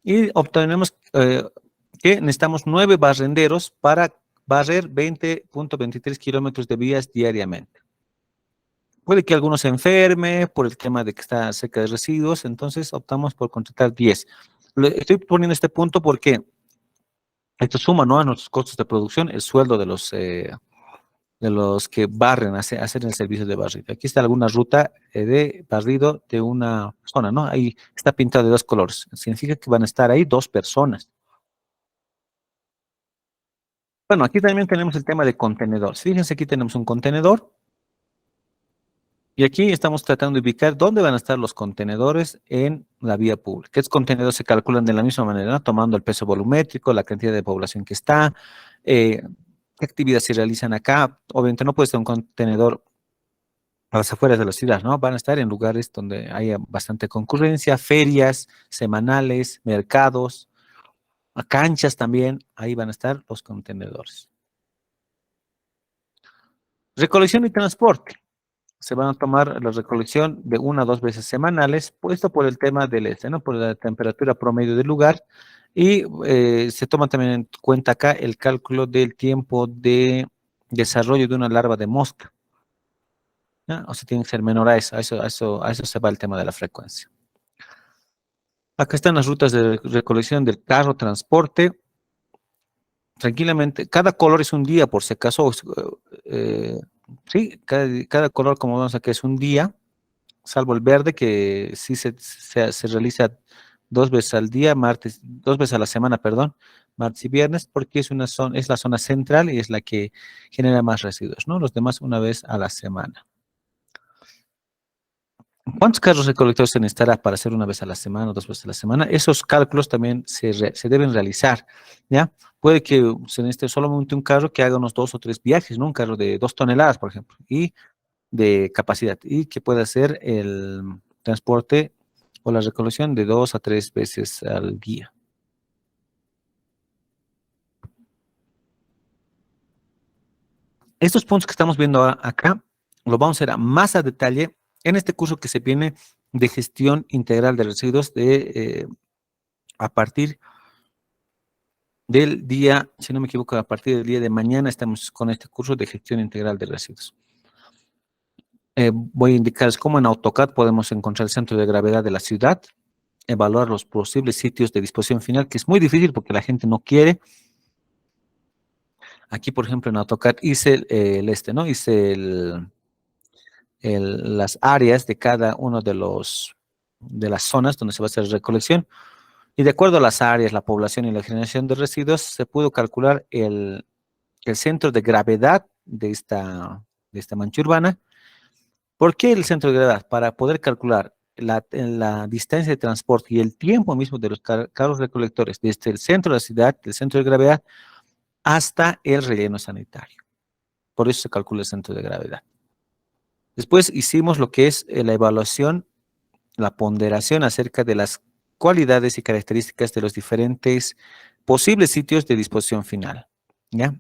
Y obtenemos que necesitamos 9 barrenderos para barrer 20.23 kilómetros de vías diariamente. Puede que alguno se enferme por el tema de que está cerca de residuos, entonces optamos por contratar 10. Estoy poniendo este punto porque esto suma, ¿no?, a nuestros costos de producción, el sueldo de los que barren, hacen el servicio de barrido. Aquí está alguna ruta de barrido de una zona, ¿no? Ahí está pintado de 2 colores. Significa que van a estar ahí 2 personas. Bueno, aquí también tenemos el tema de contenedores. Fíjense, aquí tenemos un contenedor. Y aquí estamos tratando de ubicar dónde van a estar los contenedores en la vía pública. Estos contenedores se calculan de la misma manera, ¿no?, tomando el peso volumétrico, la cantidad de población que está, qué actividades se realizan acá. Obviamente no puede ser un contenedor a las afueras de la ciudad, ¿no? Van a estar en lugares donde haya bastante concurrencia, ferias semanales, mercados, a canchas también, ahí van a estar los contenedores. Recolección y transporte. Se van a tomar la recolección de 1 a 2 veces semanales, puesto por el tema del ¿no?, por la temperatura promedio del lugar, y se toma también en cuenta acá el cálculo del tiempo de desarrollo de una larva de mosca, ¿ya? O sea, tiene que ser menor a eso, a eso se va el tema de la frecuencia. Acá están las rutas de recolección del carro, transporte. Tranquilamente, cada color es un día, por si acaso, sí, cada color, como vamos a que es un día, salvo el verde, que sí se realiza 2 veces al día, 2 veces a la semana, perdón, martes y viernes, porque es la zona central y es la que genera más residuos, ¿no? Los demás 1 vez a la semana. ¿Cuántos carros recolectores se necesitará para hacer 1 vez a la semana o 2 veces a la semana? Esos cálculos también se deben realizar, ¿ya? Puede que se necesite solamente un carro que haga unos 2 o 3 viajes, ¿no? Un carro de 2 toneladas, por ejemplo, y de capacidad, y que pueda hacer el transporte o la recolección de 2 a 3 veces al día. Estos puntos que estamos viendo acá, los vamos a ver más a detalle en este curso que se viene de gestión integral de residuos a partir del día, si no me equivoco, a partir del día de mañana estamos con este curso de gestión integral de residuos. Voy a indicarles cómo en AutoCAD podemos encontrar el centro de gravedad de la ciudad, evaluar los posibles sitios de disposición final, que es muy difícil porque la gente no quiere. Aquí, por ejemplo, en AutoCAD hice ¿no? Hice las áreas de cada uno de las zonas donde se va a hacer la recolección. Y de acuerdo a las áreas, la población y la generación de residuos, se pudo calcular el centro de gravedad de esta mancha urbana. ¿Por qué el centro de gravedad? Para poder calcular la distancia de transporte y el tiempo mismo de los carros recolectores desde el centro de la ciudad, del centro de gravedad, hasta el relleno sanitario. Por eso se calcula el centro de gravedad. Después hicimos lo que es la evaluación, la ponderación acerca de las cualidades y características de los diferentes posibles sitios de disposición final, ¿ya?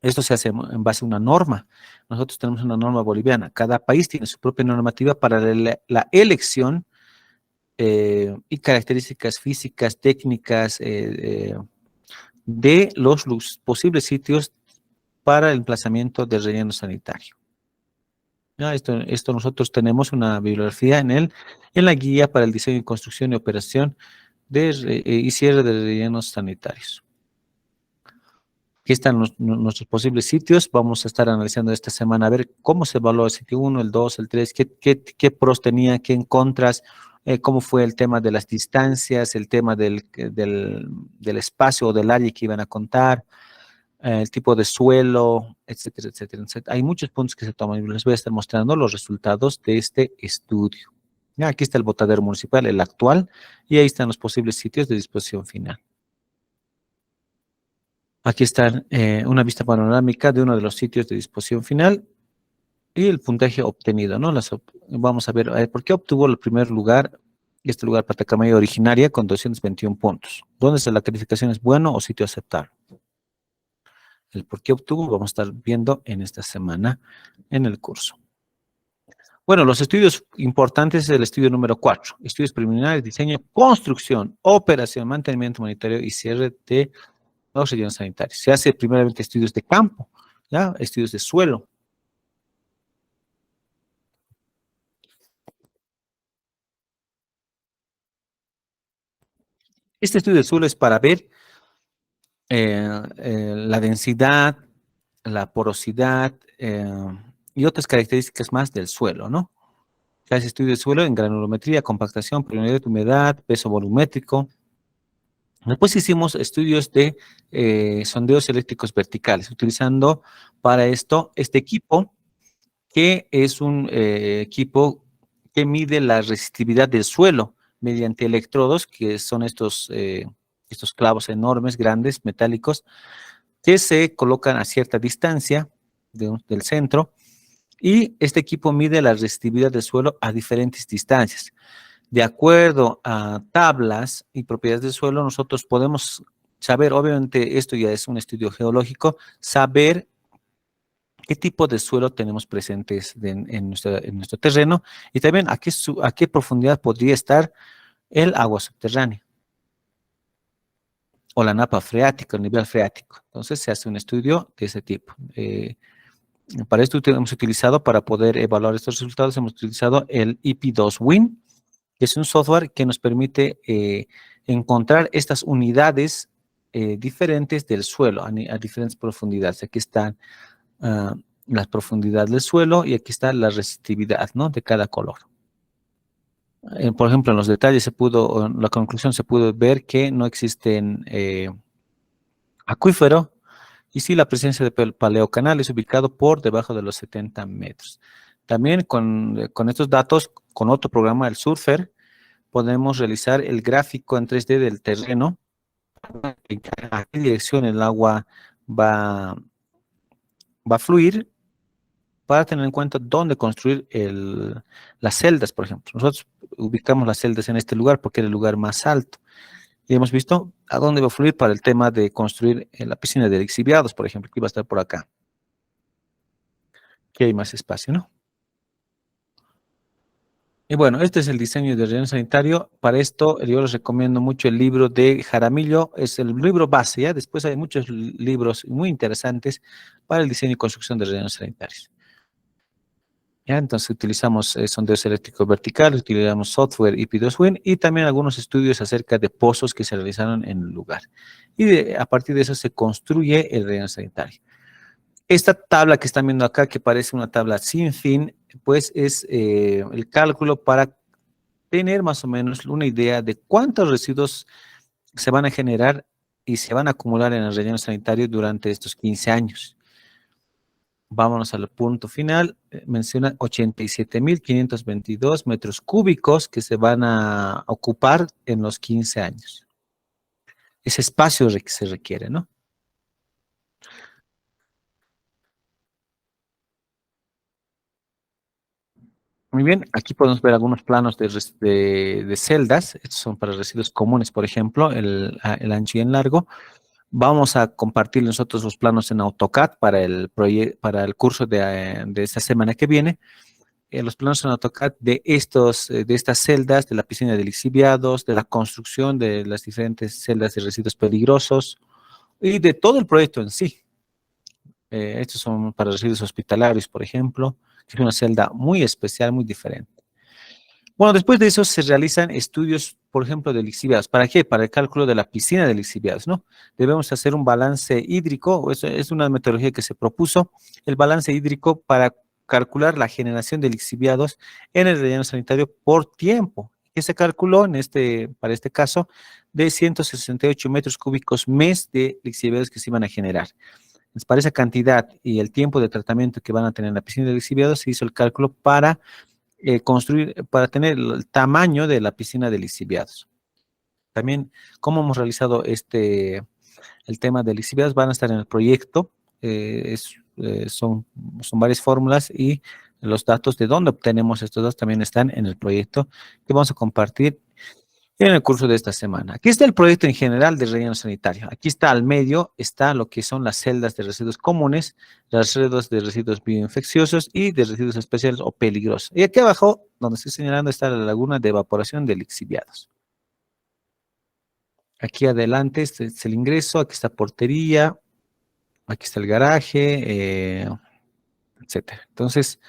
Esto se hace en base a una norma. Nosotros tenemos una norma boliviana. Cada país tiene su propia normativa para la elección y características físicas, técnicas de los posibles sitios para el emplazamiento del relleno sanitario. ¿Ya? Esto nosotros tenemos una bibliografía en la guía para el diseño, construcción y operación y cierre de rellenos sanitarios. Aquí están nuestros posibles sitios. Vamos a estar analizando esta semana a ver cómo se evaluó el sitio 1, el 2, el 3, qué pros tenía, qué en contras, cómo fue el tema de las distancias, el tema del espacio o del área que iban a contar, el tipo de suelo, etcétera, etcétera, etcétera. Hay muchos puntos que se toman y les voy a estar mostrando los resultados de este estudio. Ya, aquí está el botadero municipal, el actual, y ahí están los posibles sitios de disposición final. Aquí está una vista panorámica de uno de los sitios de disposición final y el puntaje obtenido, ¿no? Vamos a ver, ¿por qué obtuvo el primer lugar este lugar Patacamaya originaria con 221 puntos? ¿Dónde está la calificación? ¿Es bueno o sitio aceptable? El por qué obtuvo vamos a estar viendo en esta semana en el curso. Bueno, los estudios importantes es el estudio número 4. Estudios preliminares, diseño, construcción, operación, mantenimiento monetario y cierre de los rellenos sanitarios. Se hace primeramente estudios de campo, ¿ya? Estudios de suelo. Este estudio de suelo es para ver la densidad, la porosidad y otras características más del suelo, ¿no? Se hace estudio de suelo en granulometría, compactación, permeabilidad, humedad, peso volumétrico. Después hicimos estudios de sondeos eléctricos verticales, utilizando para esto este equipo, que es un equipo que mide la resistividad del suelo mediante electrodos, que son estos clavos enormes, grandes, metálicos, que se colocan a cierta distancia del centro, y este equipo mide la resistividad del suelo a diferentes distancias. De acuerdo a tablas y propiedades del suelo, nosotros podemos saber, obviamente esto ya es un estudio geológico, saber qué tipo de suelo tenemos presentes en nuestro terreno y también a qué profundidad podría estar el agua subterránea o la napa freática, el nivel freático. Entonces se hace un estudio de ese tipo. Para esto hemos utilizado, para poder evaluar estos resultados, hemos utilizado el IP2Win, que es un software que nos permite encontrar estas unidades diferentes del suelo a diferentes profundidades. Aquí están las profundidades del suelo y aquí está la resistividad, ¿no?, de cada color. Por ejemplo, en los detalles en la conclusión se pudo ver que no existen acuífero, y sí la presencia de paleocanal es ubicado por debajo de los 70 metros. También con estos datos, con otro programa, el Surfer, podemos realizar el gráfico en 3D del terreno, a qué dirección el agua va a fluir, para tener en cuenta dónde construir las celdas, por ejemplo. Nosotros ubicamos las celdas en este lugar porque era el lugar más alto. Y hemos visto a dónde va a fluir para el tema de construir la piscina de lixiviados, por ejemplo, que iba a estar por acá. Que hay más espacio, ¿no? Y bueno, este es el diseño del relleno sanitario. Para esto yo les recomiendo mucho el libro de Jaramillo, es el libro base, ¿ya? Después hay muchos libros muy interesantes para el diseño y construcción de rellenos sanitarios. ¿Ya? Entonces utilizamos sondeos eléctricos verticales, utilizamos software IP2Win y también algunos estudios acerca de pozos que se realizaron en el lugar. Y a partir de eso se construye el relleno sanitario. Esta tabla que están viendo acá, que parece una tabla sin fin, pues es el cálculo para tener más o menos una idea de cuántos residuos se van a generar y se van a acumular en el relleno sanitario durante estos 15 años. Vámonos al punto final. Menciona 87.522 metros cúbicos que se van a ocupar en los 15 años. Ese espacio que se requiere, ¿no? Muy bien, aquí podemos ver algunos planos de celdas. Estos son para residuos comunes, por ejemplo, el ancho y el largo. Vamos a compartir nosotros los planos en AutoCAD para el curso de esta semana que viene. Los planos en AutoCAD de estas celdas, de la piscina de lixiviados, de la construcción de las diferentes celdas de residuos peligrosos y de todo el proyecto en sí. Estos son para residuos hospitalarios, por ejemplo, que es una celda muy especial, muy diferente. Bueno, después de eso se realizan estudios, por ejemplo, de lixiviados. ¿Para qué? Para el cálculo de la piscina de lixiviados, ¿no? Debemos hacer un balance hídrico, eso es una metodología que se propuso, el balance hídrico para calcular la generación de lixiviados en el relleno sanitario por tiempo, que se calculó para este caso, de 168 metros cúbicos mes de lixiviados que se iban a generar. Entonces, para esa cantidad y el tiempo de tratamiento que van a tener en la piscina de lixiviados, se hizo el cálculo para para tener el tamaño de la piscina de lixiviados. También, cómo hemos realizado el tema de lixiviados, van a estar en el proyecto, son varias fórmulas y los datos de dónde obtenemos estos datos también están en el proyecto que vamos a compartir en el curso de esta semana. Aquí está el proyecto en general de relleno sanitario. Aquí está al medio, está lo que son las celdas de residuos comunes, las celdas de residuos bioinfecciosos y de residuos especiales o peligrosos. Y aquí abajo, donde estoy señalando, está la laguna de evaporación de lixiviados. Aquí adelante es el ingreso, aquí está portería, aquí está el garaje, etcétera. Entonces,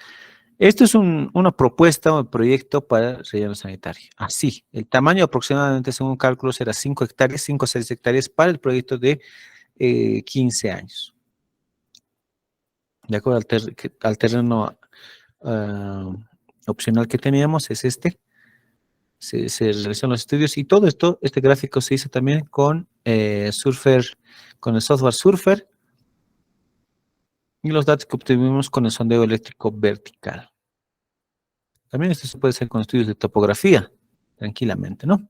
esto es una propuesta o proyecto para el relleno sanitario. Así, el tamaño aproximadamente, según cálculos, era 5 hectáreas, 5 o 6 hectáreas para el proyecto de 15 años. De acuerdo al terreno opcional que teníamos, es este. Se realizaron los estudios y todo esto, este gráfico se hizo también con Surfer, con el software Surfer y los datos que obtuvimos con el sondeo eléctrico vertical. También esto se puede hacer con estudios de topografía, tranquilamente, ¿no?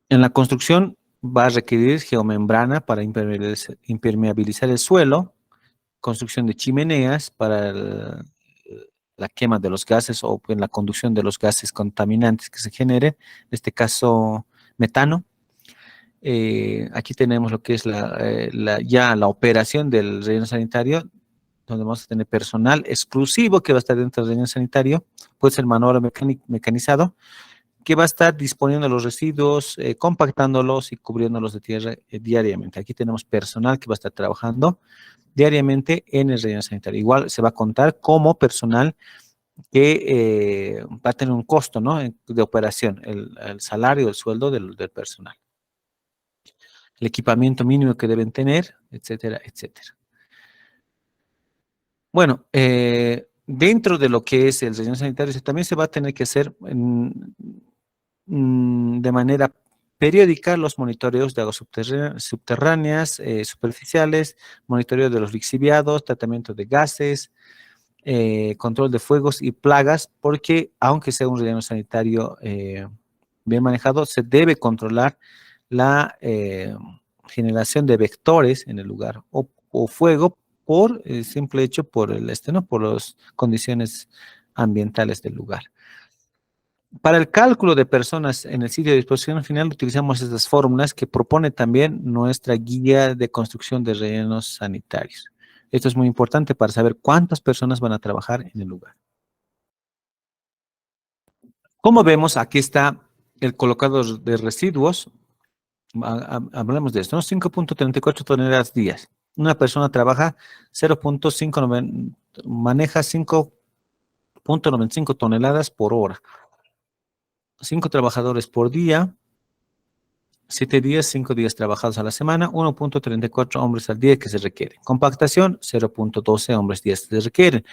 En la construcción va a requerir geomembrana para impermeabilizar el suelo, construcción de chimeneas para la quema de los gases o en la conducción de los gases contaminantes que se generen, en este caso metano. Aquí tenemos lo que es ya la operación del relleno sanitario, donde vamos a tener personal exclusivo que va a estar dentro del relleno sanitario, puede ser manual o mecanizado, que va a estar disponiendo los residuos, compactándolos y cubriéndolos de tierra diariamente. Aquí tenemos personal que va a estar trabajando diariamente en el relleno sanitario. Igual se va a contar como personal que va a tener un costo, ¿no?, de operación, el salario, el sueldo del personal, el equipamiento mínimo que deben tener, etcétera, etcétera. Bueno, dentro de lo que es el relleno sanitario, también se va a tener que hacer de manera periódica los monitoreos de aguas subterráneas, superficiales, monitoreo de los lixiviados, tratamiento de gases, control de fuegos y plagas, porque aunque sea un relleno sanitario bien manejado, se debe controlar la generación de vectores en el lugar o fuego por el simple hecho ¿no?, por las condiciones ambientales del lugar. Para el cálculo de personas en el sitio de disposición final utilizamos estas fórmulas que propone también nuestra guía de construcción de rellenos sanitarios. Esto es muy importante para saber cuántas personas van a trabajar en el lugar. Como vemos, aquí está el colocado de residuos. Hablemos de esto, ¿no? 5.34 toneladas días. Una persona trabaja 0.5, maneja 5.95 toneladas por hora. 5 trabajadores por día, 7 días, 5 días trabajados a la semana, 1.34 hombres al día que se requiere. Compactación, 0.12 hombres días que se requieren.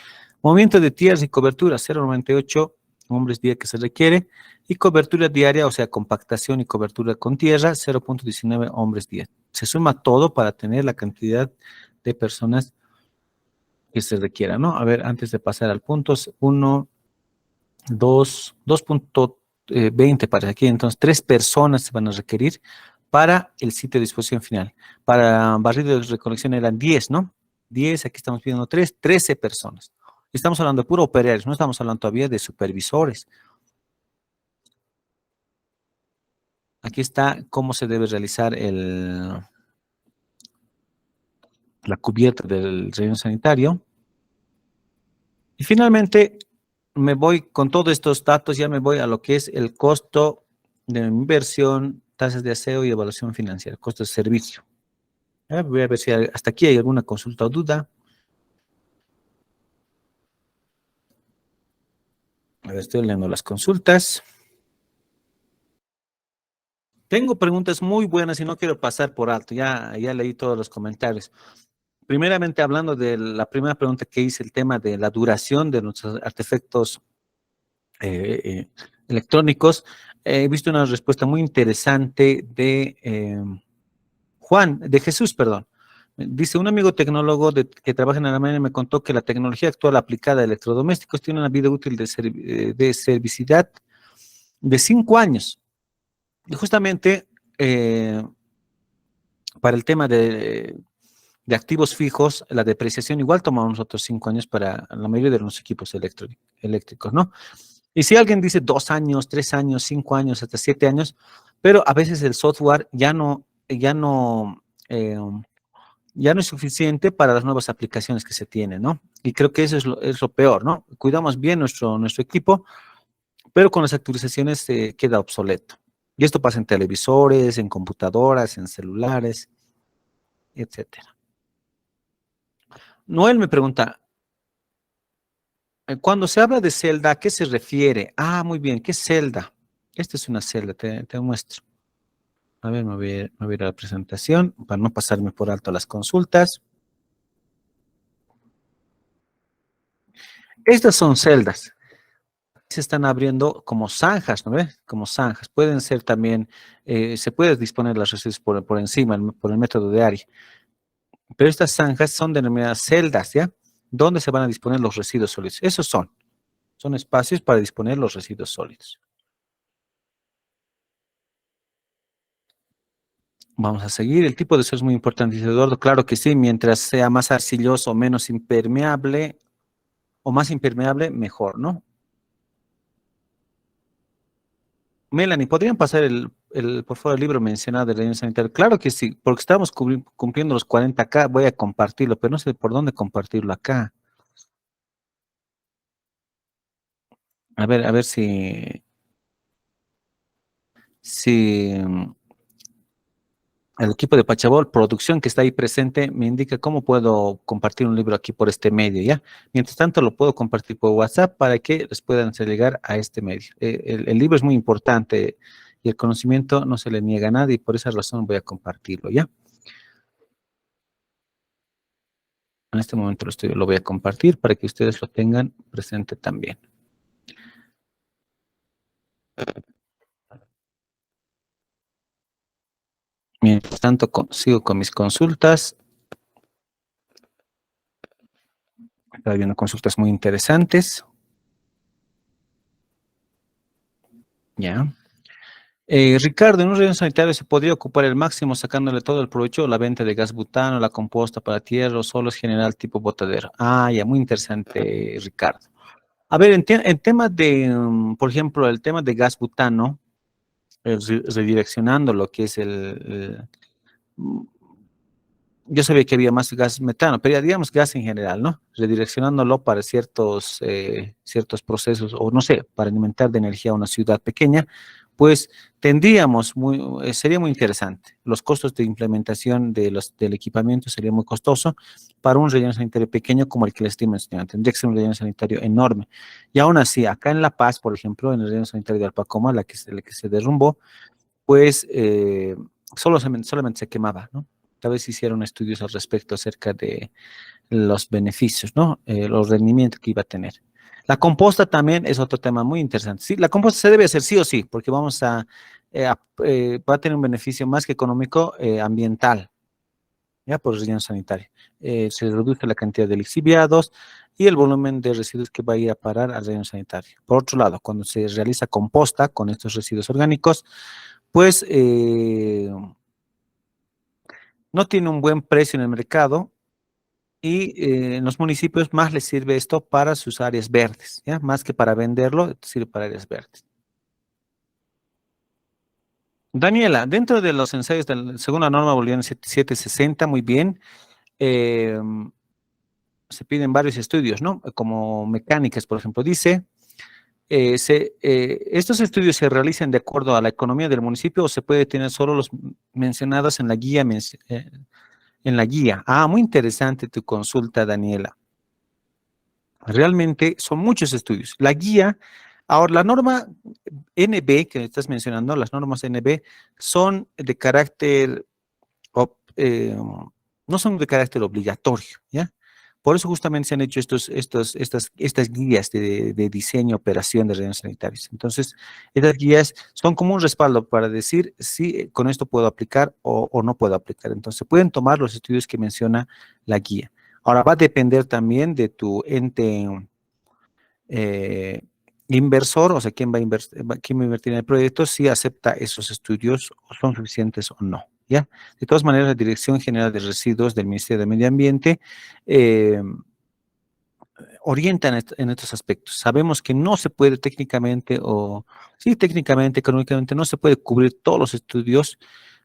Movimiento de tierras y cobertura, 0.98 hombres día que se requiere. Y cobertura diaria, o sea, compactación y cobertura con tierra, 0.19 hombres día. Se suma todo para tener la cantidad de personas que se requiera, ¿no? A ver, antes de pasar al punto, 2.20 para aquí, entonces 3 personas se van a requerir para el sitio de disposición final. Para barrido de recolección eran 10, ¿no? 10, aquí estamos pidiendo 3, 13 personas. Estamos hablando de puro operarios, no estamos hablando todavía de supervisores. Aquí está cómo se debe realizar la cubierta del relleno sanitario. Y finalmente, me voy con todos estos datos, ya me voy a lo que es el costo de inversión, tasas de aseo y evaluación financiera, costo de servicio. Voy a ver si hasta aquí hay alguna consulta o duda. A ver, estoy leyendo las consultas. Tengo preguntas muy buenas y no quiero pasar por alto. Ya leí todos los comentarios. Primeramente, hablando de la primera pregunta que hice, el tema de la duración de nuestros artefactos electrónicos, he visto una respuesta muy interesante de Jesús, perdón. Dice, un amigo tecnólogo que trabaja en Alemania me contó que la tecnología actual aplicada a electrodomésticos tiene una vida útil de servicidad de 5 años. Y justamente para el tema de activos fijos, la depreciación igual toma unos otros 5 años para la mayoría de los equipos eléctricos, ¿no? Y si alguien dice 2 años, 3 años, 5 años, hasta 7 años, pero a veces el software ya no es suficiente para las nuevas aplicaciones que se tienen, ¿no? Y creo que eso es lo peor, ¿no? Cuidamos bien nuestro equipo, pero con las actualizaciones se queda obsoleto. Y esto pasa en televisores, en computadoras, en celulares, etcétera. Noel me pregunta, cuando se habla de celda, ¿a qué se refiere? Ah, muy bien, ¿qué es celda? Esta es una celda, te muestro. A ver, me voy a ir a la presentación para no pasarme por alto las consultas. Estas son celdas. Se están abriendo como zanjas, ¿no ves? Como zanjas. Pueden ser también, se puede disponer las residuos por encima, por el método de área. Pero estas zanjas son denominadas celdas, ¿ya? ¿Dónde se van a disponer los residuos sólidos? Esos son espacios para disponer los residuos sólidos. Vamos a seguir. El tipo de suelo es muy importante, dice Eduardo. Claro que sí, mientras sea más arcilloso o menos impermeable, o más impermeable, mejor, ¿no? Melanie, ¿podrían pasar por favor, el libro mencionado del relleno sanitario? Claro que sí, porque estamos cumpliendo los 40K, voy a compartirlo, pero no sé por dónde compartirlo acá. A ver si el equipo de Pachabol, producción que está ahí presente, me indica cómo puedo compartir un libro aquí por este medio, ¿ya? Mientras tanto, lo puedo compartir por WhatsApp para que les puedan hacer llegar a este medio. El libro es muy importante y el conocimiento no se le niega a nadie y por esa razón voy a compartirlo, ¿ya? En este momento lo voy a compartir para que ustedes lo tengan presente también. Mientras tanto, sigo con mis consultas. Está habiendo consultas muy interesantes. Ya. Ricardo, en un relleno sanitario se podría ocupar el máximo sacándole todo el provecho, la venta de gas butano, la composta para tierra o solo es general tipo botadero. Ah, ya, muy interesante, Ricardo. A ver, en temas por ejemplo, el tema de gas butano, redireccionando lo que es yo sabía que había más gas metano, pero ya digamos gas en general, ¿no? Redireccionándolo para ciertos procesos, o no sé, para alimentar de energía a una ciudad pequeña, pues sería muy interesante. Los costos de implementación del equipamiento sería muy costoso para un relleno sanitario pequeño como el que les estoy mencionando. Tendría que ser un relleno sanitario enorme. Y aún así, acá en La Paz, por ejemplo, en el relleno sanitario de Alpacoma, la que se derrumbó, pues solamente se quemaba, ¿no? Tal vez hicieron estudios al respecto acerca de los beneficios, ¿no? Los rendimientos que iba a tener. La composta también es otro tema muy interesante. Sí, la composta se debe hacer sí o sí, porque va a tener un beneficio más que económico, ambiental, ya por el relleno sanitario. Se reduce la cantidad de lixiviados y el volumen de residuos que va a ir a parar al relleno sanitario. Por otro lado, cuando se realiza composta con estos residuos orgánicos, pues no tiene un buen precio en el mercado y en los municipios más les sirve esto para sus áreas verdes, ¿ya? Más que para venderlo, sirve para áreas verdes. Daniela, dentro de los ensayos según la norma boliviana 760, muy bien, eh, se piden varios estudios, ¿no? Como mecánicas, por ejemplo, dice, estos estudios se realizan de acuerdo a la economía del municipio o se puede tener solo los mencionados en la guía. En la guía. Ah, muy interesante tu consulta, Daniela. Realmente son muchos estudios. La guía Ahora, la norma NB que estás mencionando, las normas NB son de carácter, no son de carácter obligatorio, ¿ya? Por eso justamente se han hecho estas guías de diseño, operación de rellenos sanitarios. Entonces, estas guías son como un respaldo para decir si con esto puedo aplicar o no puedo aplicar. Entonces, pueden tomar los estudios que menciona la guía. Ahora, va a depender también de tu ente eh, inversor, o sea, quién va a invertir en el proyecto, si acepta esos estudios o son suficientes o no, ¿ya? De todas maneras, la Dirección General de Residuos del Ministerio de Medio Ambiente eh, orienta en estos aspectos. Sabemos que no se puede técnicamente, o sí, técnicamente, económicamente, no se puede cubrir todos los estudios,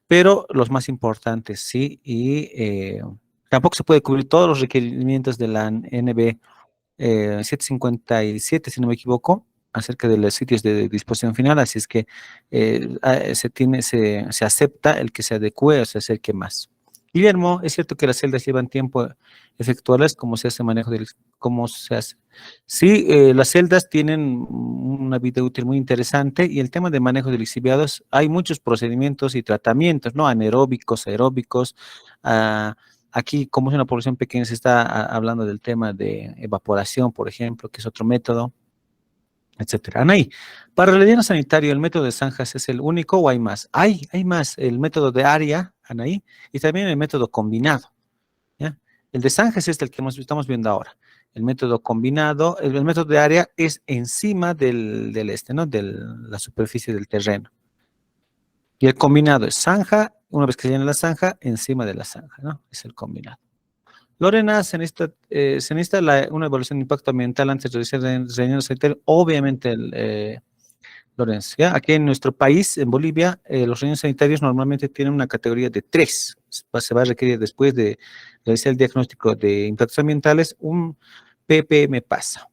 pero los más importantes sí, y tampoco se puede cubrir todos los requerimientos de la NB 757, si no me equivoco, acerca de los sitios de disposición final, así es que se acepta el que se adecue o se acerque más. Guillermo, es cierto que las celdas llevan tiempo efectuarlas, ¿cómo se hace manejo cómo se hace? Sí, las celdas tienen una vida útil muy interesante y el tema de manejo de lixiviados, hay muchos procedimientos y tratamientos, ¿no? Anaeróbicos, aeróbicos, ah, aquí, como es una población pequeña, se está hablando del tema de evaporación, por ejemplo, que es otro método, etcétera. Anaí, para el relleno sanitario, ¿el método de zanjas es el único o hay más? Hay más, el método de área, Anaí, y también el método combinado, ¿ya? El de zanjas es el que estamos viendo ahora. El método combinado, el método de área es encima ¿no? De la superficie del terreno. Y el combinado es zanja, una vez que se llena la zanja, encima de la zanja, ¿no? Es el combinado. Lorena, se necesita una evaluación de impacto ambiental antes de realizar el relleno sanitario. Obviamente, Lorenzo, ¿ya? Aquí en nuestro país, en Bolivia, los rellenos sanitarios normalmente tienen una categoría de 3. Se va a requerir después de realizar el diagnóstico de impactos ambientales, un ppm pasa.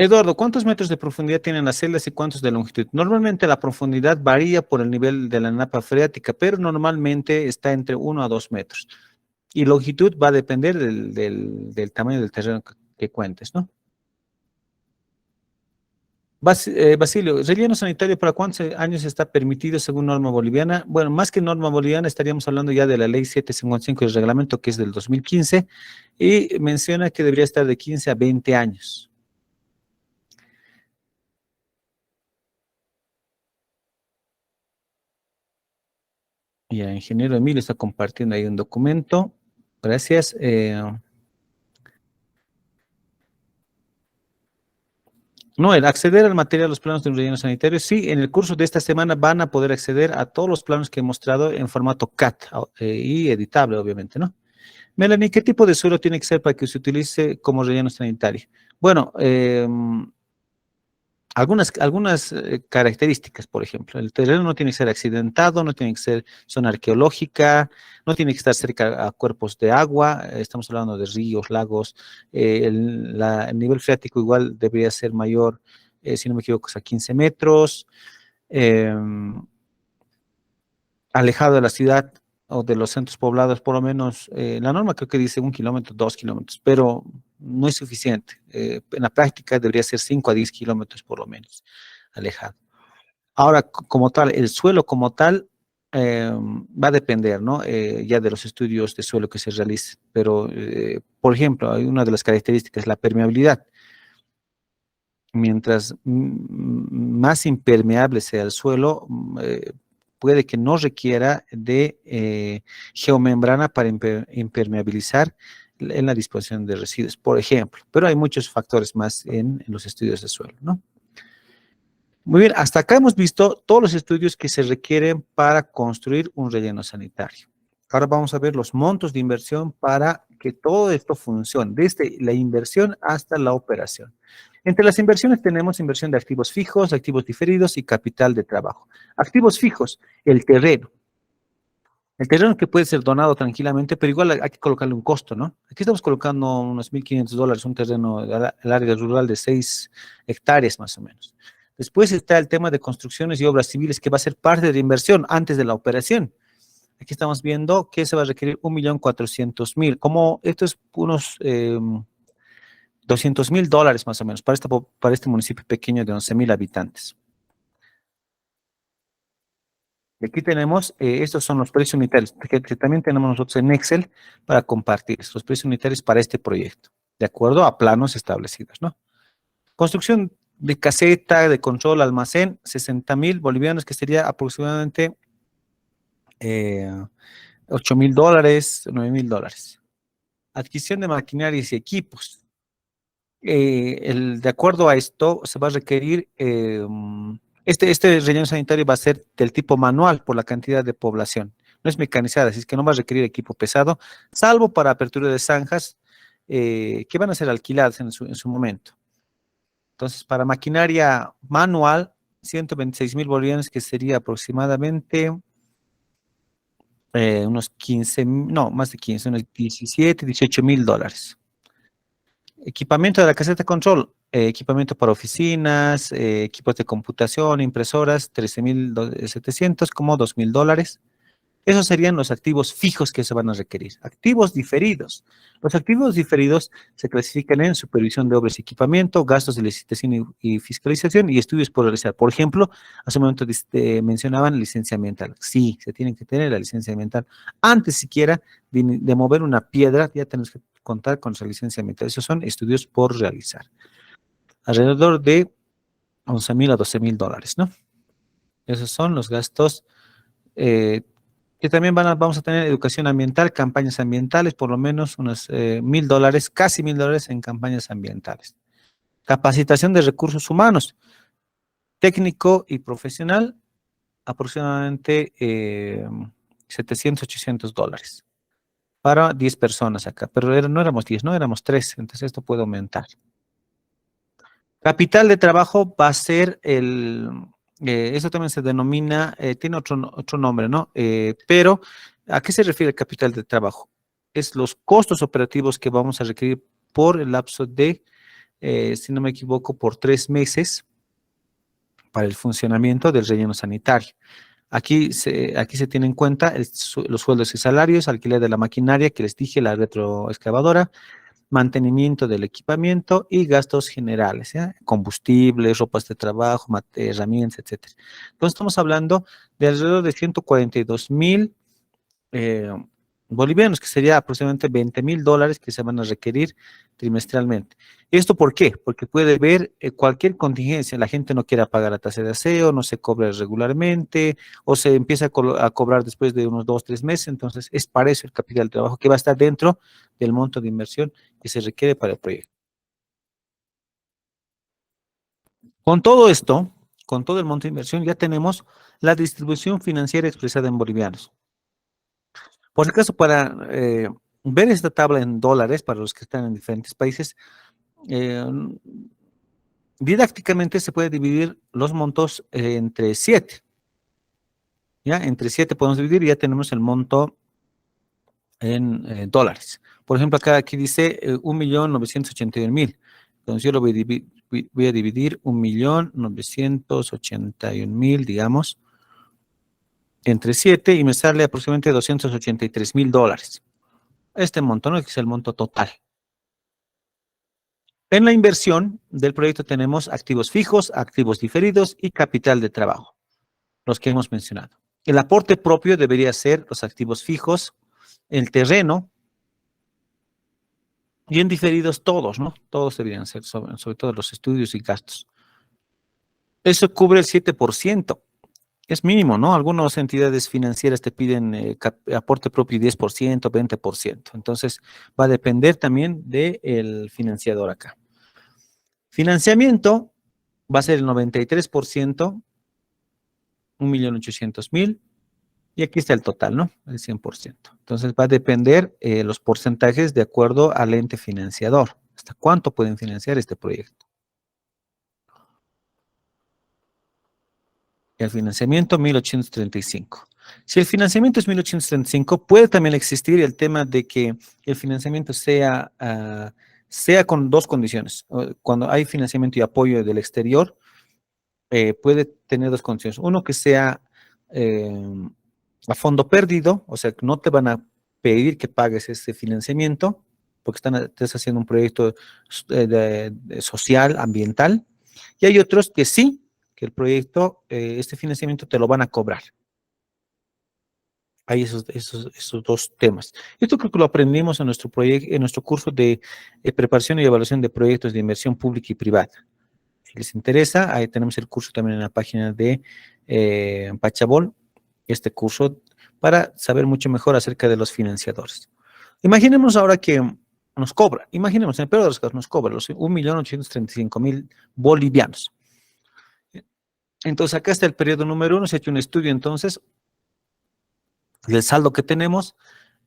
Eduardo, ¿cuántos metros de profundidad tienen las celdas y cuántos de longitud? Normalmente la profundidad varía por el nivel de la napa freática, pero normalmente está entre 1 a 2 metros. Y longitud va a depender del tamaño del terreno que cuentes, ¿no? Basilio, ¿relleno sanitario para cuántos años está permitido según norma boliviana? Bueno, más que norma boliviana, estaríamos hablando ya de la ley 755 del reglamento, que es del 2015, y menciona que debería estar de 15 a 20 años. Y el ingeniero Emilio está compartiendo ahí un documento. Gracias. No, el acceder al material de los planos de un relleno sanitario, sí, en el curso de esta semana van a poder acceder a todos los planos que he mostrado en formato CAT y editable, obviamente, ¿no? Melanie, ¿qué tipo de suelo tiene que ser para que se utilice como relleno sanitario? Bueno, algunas características, por ejemplo, el terreno no tiene que ser accidentado, no tiene que ser zona arqueológica, no tiene que estar cerca a cuerpos de agua, estamos hablando de ríos, lagos, el nivel freático igual debería ser mayor, si no me equivoco, es a 15 metros, eh, alejado de la ciudad o de los centros poblados, por lo menos, la norma creo que dice 1 kilómetro, 2 kilómetros, pero no es suficiente. En la práctica debería ser 5 a 10 kilómetros por lo menos, alejado. Ahora, como tal, el suelo como tal va a depender, ¿no? Ya de los estudios de suelo que se realicen, pero, por ejemplo, hay una de las características, la permeabilidad. Mientras más impermeable sea el suelo, puede que no requiera de geomembrana para impermeabilizar en la disposición de residuos, por ejemplo. Pero hay muchos factores más en los estudios de suelo, ¿no? Muy bien, hasta acá hemos visto todos los estudios que se requieren para construir un relleno sanitario. Ahora vamos a ver los montos de inversión para que todo esto funcione, desde la inversión hasta la operación. Entre las inversiones tenemos inversión de activos fijos, activos diferidos y capital de trabajo. Activos fijos, el terreno. El terreno que puede ser donado tranquilamente, pero igual hay que colocarle un costo, ¿no? Aquí estamos colocando unos $1,500, un terreno, el área rural de 6 hectáreas más o menos. Después está el tema de construcciones y obras civiles, que va a ser parte de la inversión antes de la operación. Aquí estamos viendo que se va a requerir 1.400.000. Como esto es unos 200.000 dólares más o menos para este municipio pequeño de 11.000 habitantes. Y aquí tenemos, estos son los precios unitarios, que también tenemos nosotros en Excel para compartir los precios unitarios para este proyecto, de acuerdo a planos establecidos, ¿no? Construcción de caseta, de control, almacén, 60.000 bolivianos, que sería aproximadamente eh, 8.000 dólares, 9.000 dólares. Adquisición de maquinarias y equipos. De acuerdo a esto, se va a requerir, este relleno sanitario va a ser del tipo manual por la cantidad de población. No es mecanizada, así es que no va a requerir equipo pesado, salvo para apertura de zanjas que van a ser alquiladas en su momento. Entonces, para maquinaria manual, 126.000 bolivianos, que sería aproximadamente unos 15, no, más de 15, unos 17, 18.000 dólares. Equipamiento de la caseta de control, equipamiento para oficinas, equipos de computación, impresoras, 13.700, como 2.000 dólares. Esos serían los activos fijos que se van a requerir. Activos diferidos. Los activos diferidos se clasifican en supervisión de obras y equipamiento, gastos de licitación y fiscalización y estudios por realizar. Por ejemplo, hace un momento mencionaban licencia ambiental. Sí, se tiene que tener la licencia ambiental. Antes siquiera de mover una piedra, ya tenemos que contar con esa licencia ambiental. Esos son estudios por realizar. Alrededor de 11.000 a 12.000 dólares, ¿no? Esos son los gastos que también vamos a tener educación ambiental, campañas ambientales, por lo menos unos 1.000 dólares, casi 1.000 dólares en campañas ambientales. Capacitación de recursos humanos, técnico y profesional, aproximadamente 700, 800 dólares para 10 personas acá, pero no éramos 10, no éramos 3, entonces esto puede aumentar. Capital de trabajo va a ser eso también se denomina, tiene otro nombre, ¿no? Pero, ¿a qué se refiere el capital de trabajo? Es los costos operativos que vamos a requerir por el lapso de, si no me equivoco, por 3 meses para el funcionamiento del relleno sanitario. Aquí se tiene en cuenta los sueldos y salarios, alquiler de la maquinaria que les dije, la retroexcavadora, mantenimiento del equipamiento y gastos generales, ¿ya? Combustibles, ropas de trabajo, herramientas, etcétera. Entonces estamos hablando de alrededor de 142.000 eh, bolivianos, que sería aproximadamente 20.000 dólares que se van a requerir trimestralmente. ¿Esto por qué? Porque puede haber cualquier contingencia, la gente no quiera pagar la tasa de aseo, no se cobra regularmente, o se empieza a cobrar después de unos 2, 3 meses, entonces es para eso el capital de trabajo que va a estar dentro del monto de inversión que se requiere para el proyecto. Con todo esto, con todo el monto de inversión, ya tenemos la distribución financiera expresada en bolivianos. Por si acaso, para ver esta tabla en dólares, para los que están en diferentes países, eh, didácticamente se puede dividir los montos entre 7. ¿Ya? Entre 7 podemos dividir y ya tenemos el monto en dólares. Por ejemplo, aquí dice 1.981.000. Entonces yo lo voy a dividir 1.981.000, digamos, entre 7 y me sale aproximadamente 283.000 dólares. Este monto, ¿no? Que es el monto total. En la inversión del proyecto tenemos activos fijos, activos diferidos y capital de trabajo, los que hemos mencionado. El aporte propio debería ser los activos fijos, el terreno, y en diferidos todos, ¿no? Todos deberían ser, sobre todo los estudios y gastos. Eso cubre el 7%. Es mínimo, ¿no? Algunas entidades financieras te piden aporte propio 10%, 20%. Entonces, va a depender también del financiador acá. Financiamiento va a ser el 93%, 1.800.000. Y aquí está el total, ¿no? El 100%. Entonces va a depender los porcentajes de acuerdo al ente financiador. ¿Hasta cuánto pueden financiar este proyecto? El financiamiento 1.835. Si el financiamiento es 1.835, puede también existir el tema de que el financiamiento sea con dos condiciones. Cuando hay financiamiento y apoyo del exterior, puede tener dos condiciones. Uno, que sea a fondo perdido, o sea, que no te van a pedir que pagues ese financiamiento, porque estás haciendo un proyecto social, ambiental, y hay otros que sí, que el proyecto, este financiamiento te lo van a cobrar. Hay esos dos temas. Esto creo que lo aprendimos en nuestro proyecto, en nuestro curso de preparación y evaluación de proyectos de inversión pública y privada. Si les interesa, ahí tenemos el curso también en la página de Pachabol, este curso para saber mucho mejor acerca de los financiadores. Imaginemos ahora que nos cobra, imaginemos, en el peor de los casos nos cobra los 1.835.000 bolivianos. Entonces, acá está el periodo número 1, se ha hecho un estudio entonces del saldo que tenemos,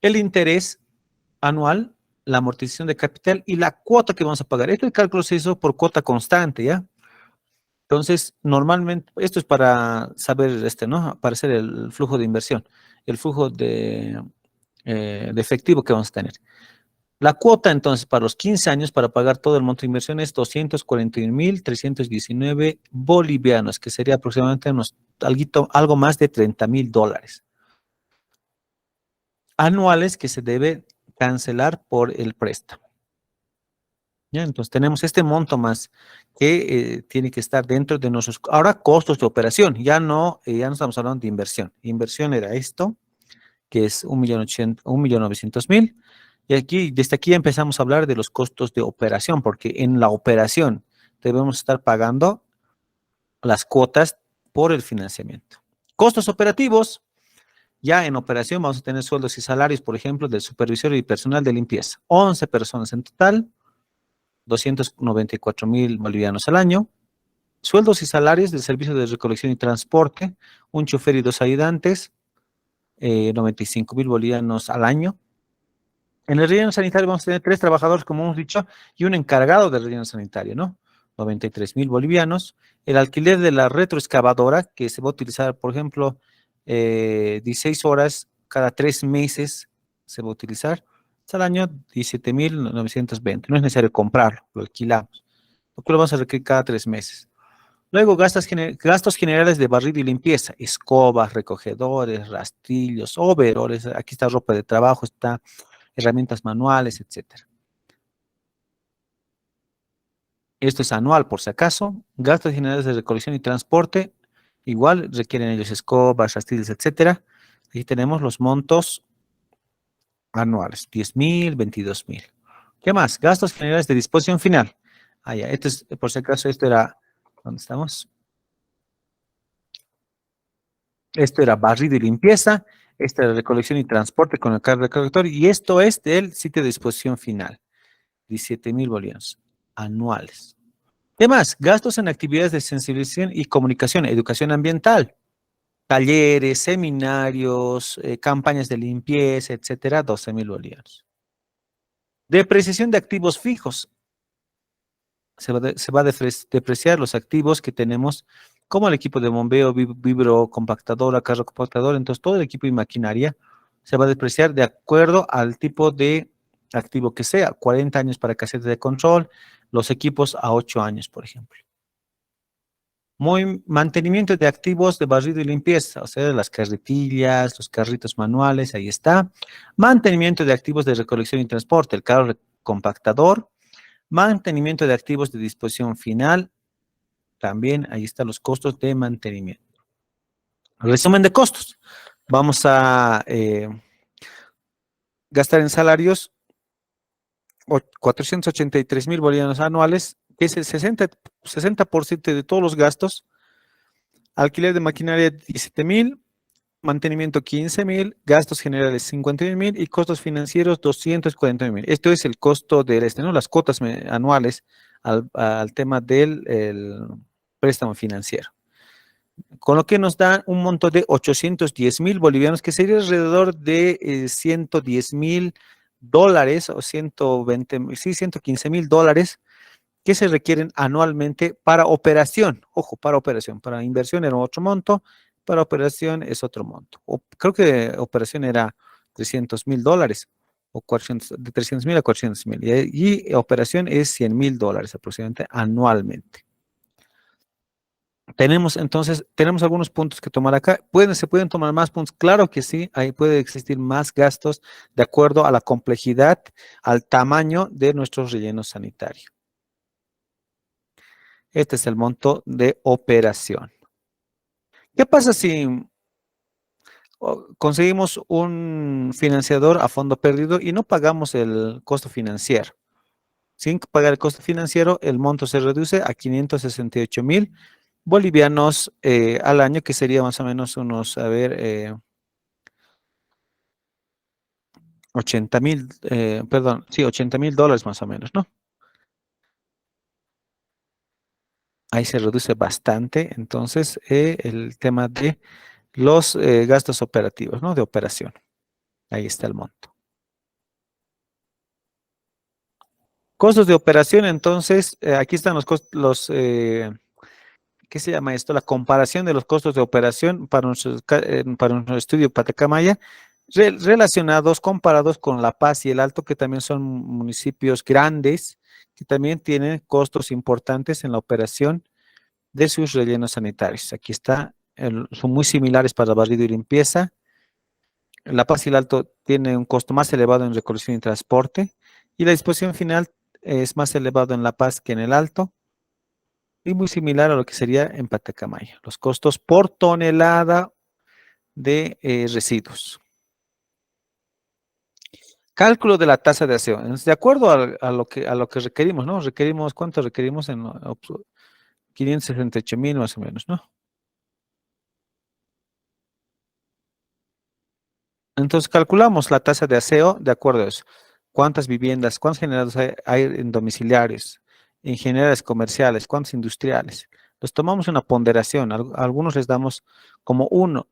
el interés anual, la amortización de capital y la cuota que vamos a pagar. Esto el cálculo se hizo por cuota constante, ¿ya? Entonces, normalmente, esto es para saber, ¿no? Para hacer el flujo de inversión, el flujo de efectivo que vamos a tener. La cuota, entonces, para los 15 años, para pagar todo el monto de inversión es 241.319 bolivianos, que sería aproximadamente algo más de $30.000 anuales que se debe cancelar por el préstamo. ¿Ya? Entonces tenemos este monto más que tiene que estar dentro de nuestros, ahora costos de operación, ya no estamos hablando de inversión. Inversión era esto, que es 1.900.000, y aquí, desde aquí empezamos a hablar de los costos de operación, porque en la operación debemos estar pagando las cuotas por el financiamiento. Costos operativos, ya en operación vamos a tener sueldos y salarios, por ejemplo, del supervisor y personal de limpieza, 11 personas en total, 294.000 bolivianos al año. Sueldos y salarios del servicio de recolección y transporte, un chofer y dos ayudantes, 95.000 bolivianos al año. En el relleno sanitario vamos a tener 3 trabajadores, como hemos dicho, y un encargado del relleno sanitario, ¿no? 93.000 bolivianos. El alquiler de la retroexcavadora, que se va a utilizar, por ejemplo, 16 horas cada 3 meses se va a utilizar. Al año 17.920. No es necesario comprarlo, lo alquilamos. Lo que lo vamos a requerir cada 3 meses. Luego, gastos generales de barrido y limpieza, escobas, recogedores, rastrillos, overoles, aquí está ropa de trabajo, está herramientas manuales, etcétera. Esto es anual, por si acaso. Gastos generales de recolección y transporte, igual requieren ellos escobas, rastrillos, etcétera. Aquí tenemos los montos anuales, 10.000, 22.000. ¿Qué más? Gastos generales de disposición final. Ah, ya, esto es, por si acaso, esto era, ¿dónde estamos? Esto era barrido y limpieza, esta era recolección y transporte con el carro recolector, y esto es del sitio de disposición final, 17.000 bolivianos anuales. ¿Qué más? Gastos en actividades de sensibilización y comunicación, educación ambiental, talleres, seminarios, campañas de limpieza, etcétera, 12.000 bolivianos. Depreciación de activos fijos. Se va a depreciar los activos que tenemos, como el equipo de bombeo, vibro compactadora, carro compactador, entonces todo el equipo y maquinaria se va a depreciar de acuerdo al tipo de activo que sea, 40 años para casetas de control, los equipos a 8 años, por ejemplo. Mantenimiento de activos de barrido y limpieza, o sea, las carretillas, los carritos manuales, ahí está. Mantenimiento de activos de recolección y transporte, el carro compactador. Mantenimiento de activos de disposición final, también ahí están los costos de mantenimiento. Resumen de costos. Vamos a gastar en salarios 483.000 bolivianos anuales, que es el 60% de todos los gastos. Alquiler de maquinaria 17.000, mantenimiento 15.000, gastos generales 51.000 y costos financieros 240.000. Esto es el costo de ¿no? Las cuotas anuales al tema del préstamo financiero. Con lo que nos da un monto de 810.000 bolivianos, que sería alrededor de 110.000 dólares o 120, sí, 115.000 dólares que se requieren anualmente para operación. Ojo, para operación. Para inversión era otro monto, para operación es otro monto. Creo que operación era 300.000 dólares, o 400, de 300.000 a 400.000. Y operación es 100.000 dólares aproximadamente anualmente. Tenemos entonces, tenemos algunos puntos que tomar acá. Se pueden tomar más puntos? Claro que sí, ahí puede existir más gastos de acuerdo a la complejidad, al tamaño de nuestros rellenos sanitarios. Este es el monto de operación. ¿Qué pasa si conseguimos un financiador a fondo perdido y no pagamos el costo financiero? Sin pagar el costo financiero, el monto se reduce a 568.000 bolivianos al año, que sería más o menos unos, a ver, 80.000, perdón, sí, $80.000 más o menos, ¿no? Ahí se reduce bastante, entonces, el tema de los gastos operativos, ¿no? De operación. Ahí está el monto. Costos de operación, entonces, aquí están ¿qué se llama esto? La comparación de los costos de operación para nuestro estudio Patacamaya, relacionados, comparados con La Paz y El Alto, que también son municipios grandes, que también tienen costos importantes en la operación de sus rellenos sanitarios. Aquí está, son muy similares para barrido y limpieza. La Paz y el Alto tiene un costo más elevado en recolección y transporte, y la disposición final es más elevado en La Paz que en el Alto, y muy similar a lo que sería en Patacamaya. Los costos por tonelada de residuos. Cálculo de la tasa de aseo. De acuerdo a lo que requerimos, ¿no? Requerimos, ¿cuánto requerimos? 568.000 más o menos, ¿no? Entonces calculamos la tasa de aseo de acuerdo a eso. ¿Cuántas viviendas, cuántos generadores hay en domiciliarios, en generales comerciales, cuántos industriales? Los tomamos una ponderación. A algunos les damos como 1,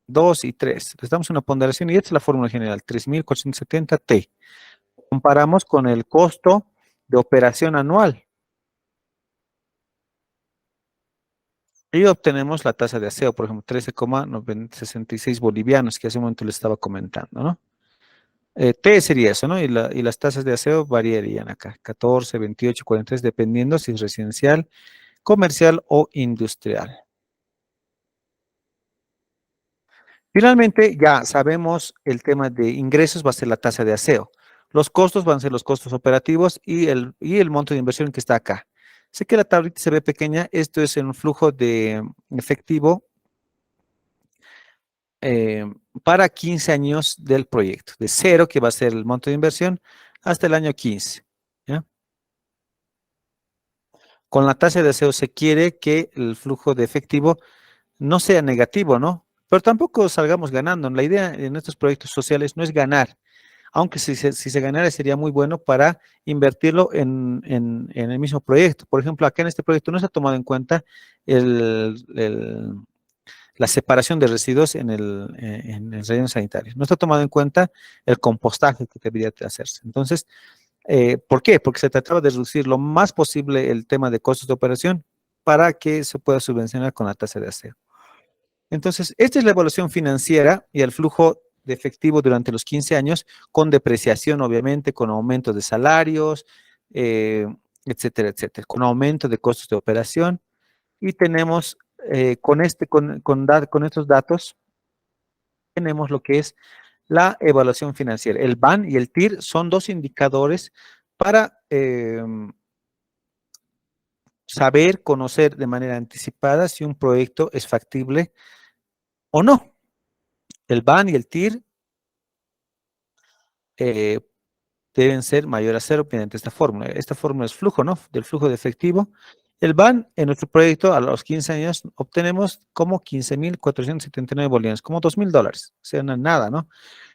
2 y 3. Les damos una ponderación y esta es la fórmula general, 3.470 T. Comparamos con el costo de operación anual y obtenemos la tasa de aseo, por ejemplo, 13,66 bolivianos, que hace un momento les estaba comentando, ¿no? T sería eso, ¿no? Y las tasas de aseo variarían acá, 14, 28, 43, dependiendo si es residencial, comercial o industrial. Finalmente, ya sabemos el tema de ingresos va a ser la tasa de aseo. Los costos van a ser los costos operativos y el monto de inversión que está acá. Sé que la tablita se ve pequeña, esto es en un flujo de efectivo eh, para 15 años del proyecto, de cero, que va a ser el monto de inversión, hasta el año 15. ¿Ya? Con la tasa de aseo se quiere que el flujo de efectivo no sea negativo, ¿no? Pero tampoco salgamos ganando. La idea en estos proyectos sociales no es ganar, aunque si se ganara sería muy bueno para invertirlo en el mismo proyecto. Por ejemplo, acá en este proyecto no se ha tomado en cuenta la separación de residuos en el relleno sanitario. No está tomado en cuenta el compostaje que debería hacerse. Entonces, ¿por qué? Porque se trataba de reducir lo más posible el tema de costos de operación para que se pueda subvencionar con la tasa de aseo. Entonces, esta es la evaluación financiera y el flujo de efectivo durante los 15 años, con depreciación, obviamente, con aumento de salarios, eh, etcétera, etcétera, con aumento de costos de operación. Y tenemos, con estos datos, tenemos lo que es la evaluación financiera. El BAN y el TIR son dos indicadores para saber, conocer de manera anticipada si un proyecto es factible o no. El BAN y el TIR eh, deben ser mayor a cero mediante esta fórmula. Esta fórmula es flujo, ¿no? Del flujo de efectivo. El BAN en nuestro proyecto a los 15 años obtenemos como 15.479 bolivianos, como $2.000, o sea, nada, ¿no?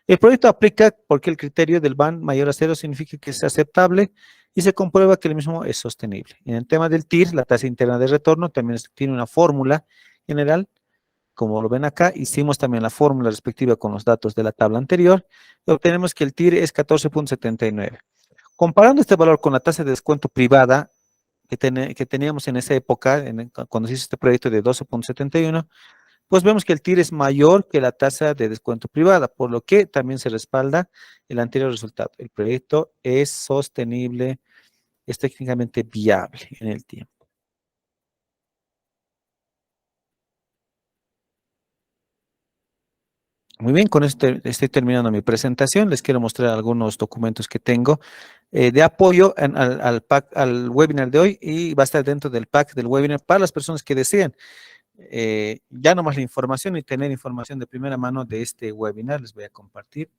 El proyecto aplica porque el criterio del BAN mayor a cero significa que es aceptable y se comprueba que el mismo es sostenible. En el tema del TIR, la tasa interna de retorno, también tiene una fórmula general. Como lo ven acá, hicimos también la fórmula respectiva con los datos de la tabla anterior y obtenemos que el TIR es 14,79. Comparando este valor con la tasa de descuento privada que teníamos en esa época, cuando se hizo este proyecto de 12,71, pues vemos que el TIR es mayor que la tasa de descuento privada, por lo que también se respalda el anterior resultado. El proyecto es sostenible, es técnicamente viable en el tiempo. Muy bien, con esto estoy terminando mi presentación. Les quiero mostrar algunos documentos que tengo de apoyo al pack, al webinar de hoy, y va a estar dentro del pack del webinar para las personas que deseen ya nomás la información y tener información de primera mano de este webinar. Les voy a compartir.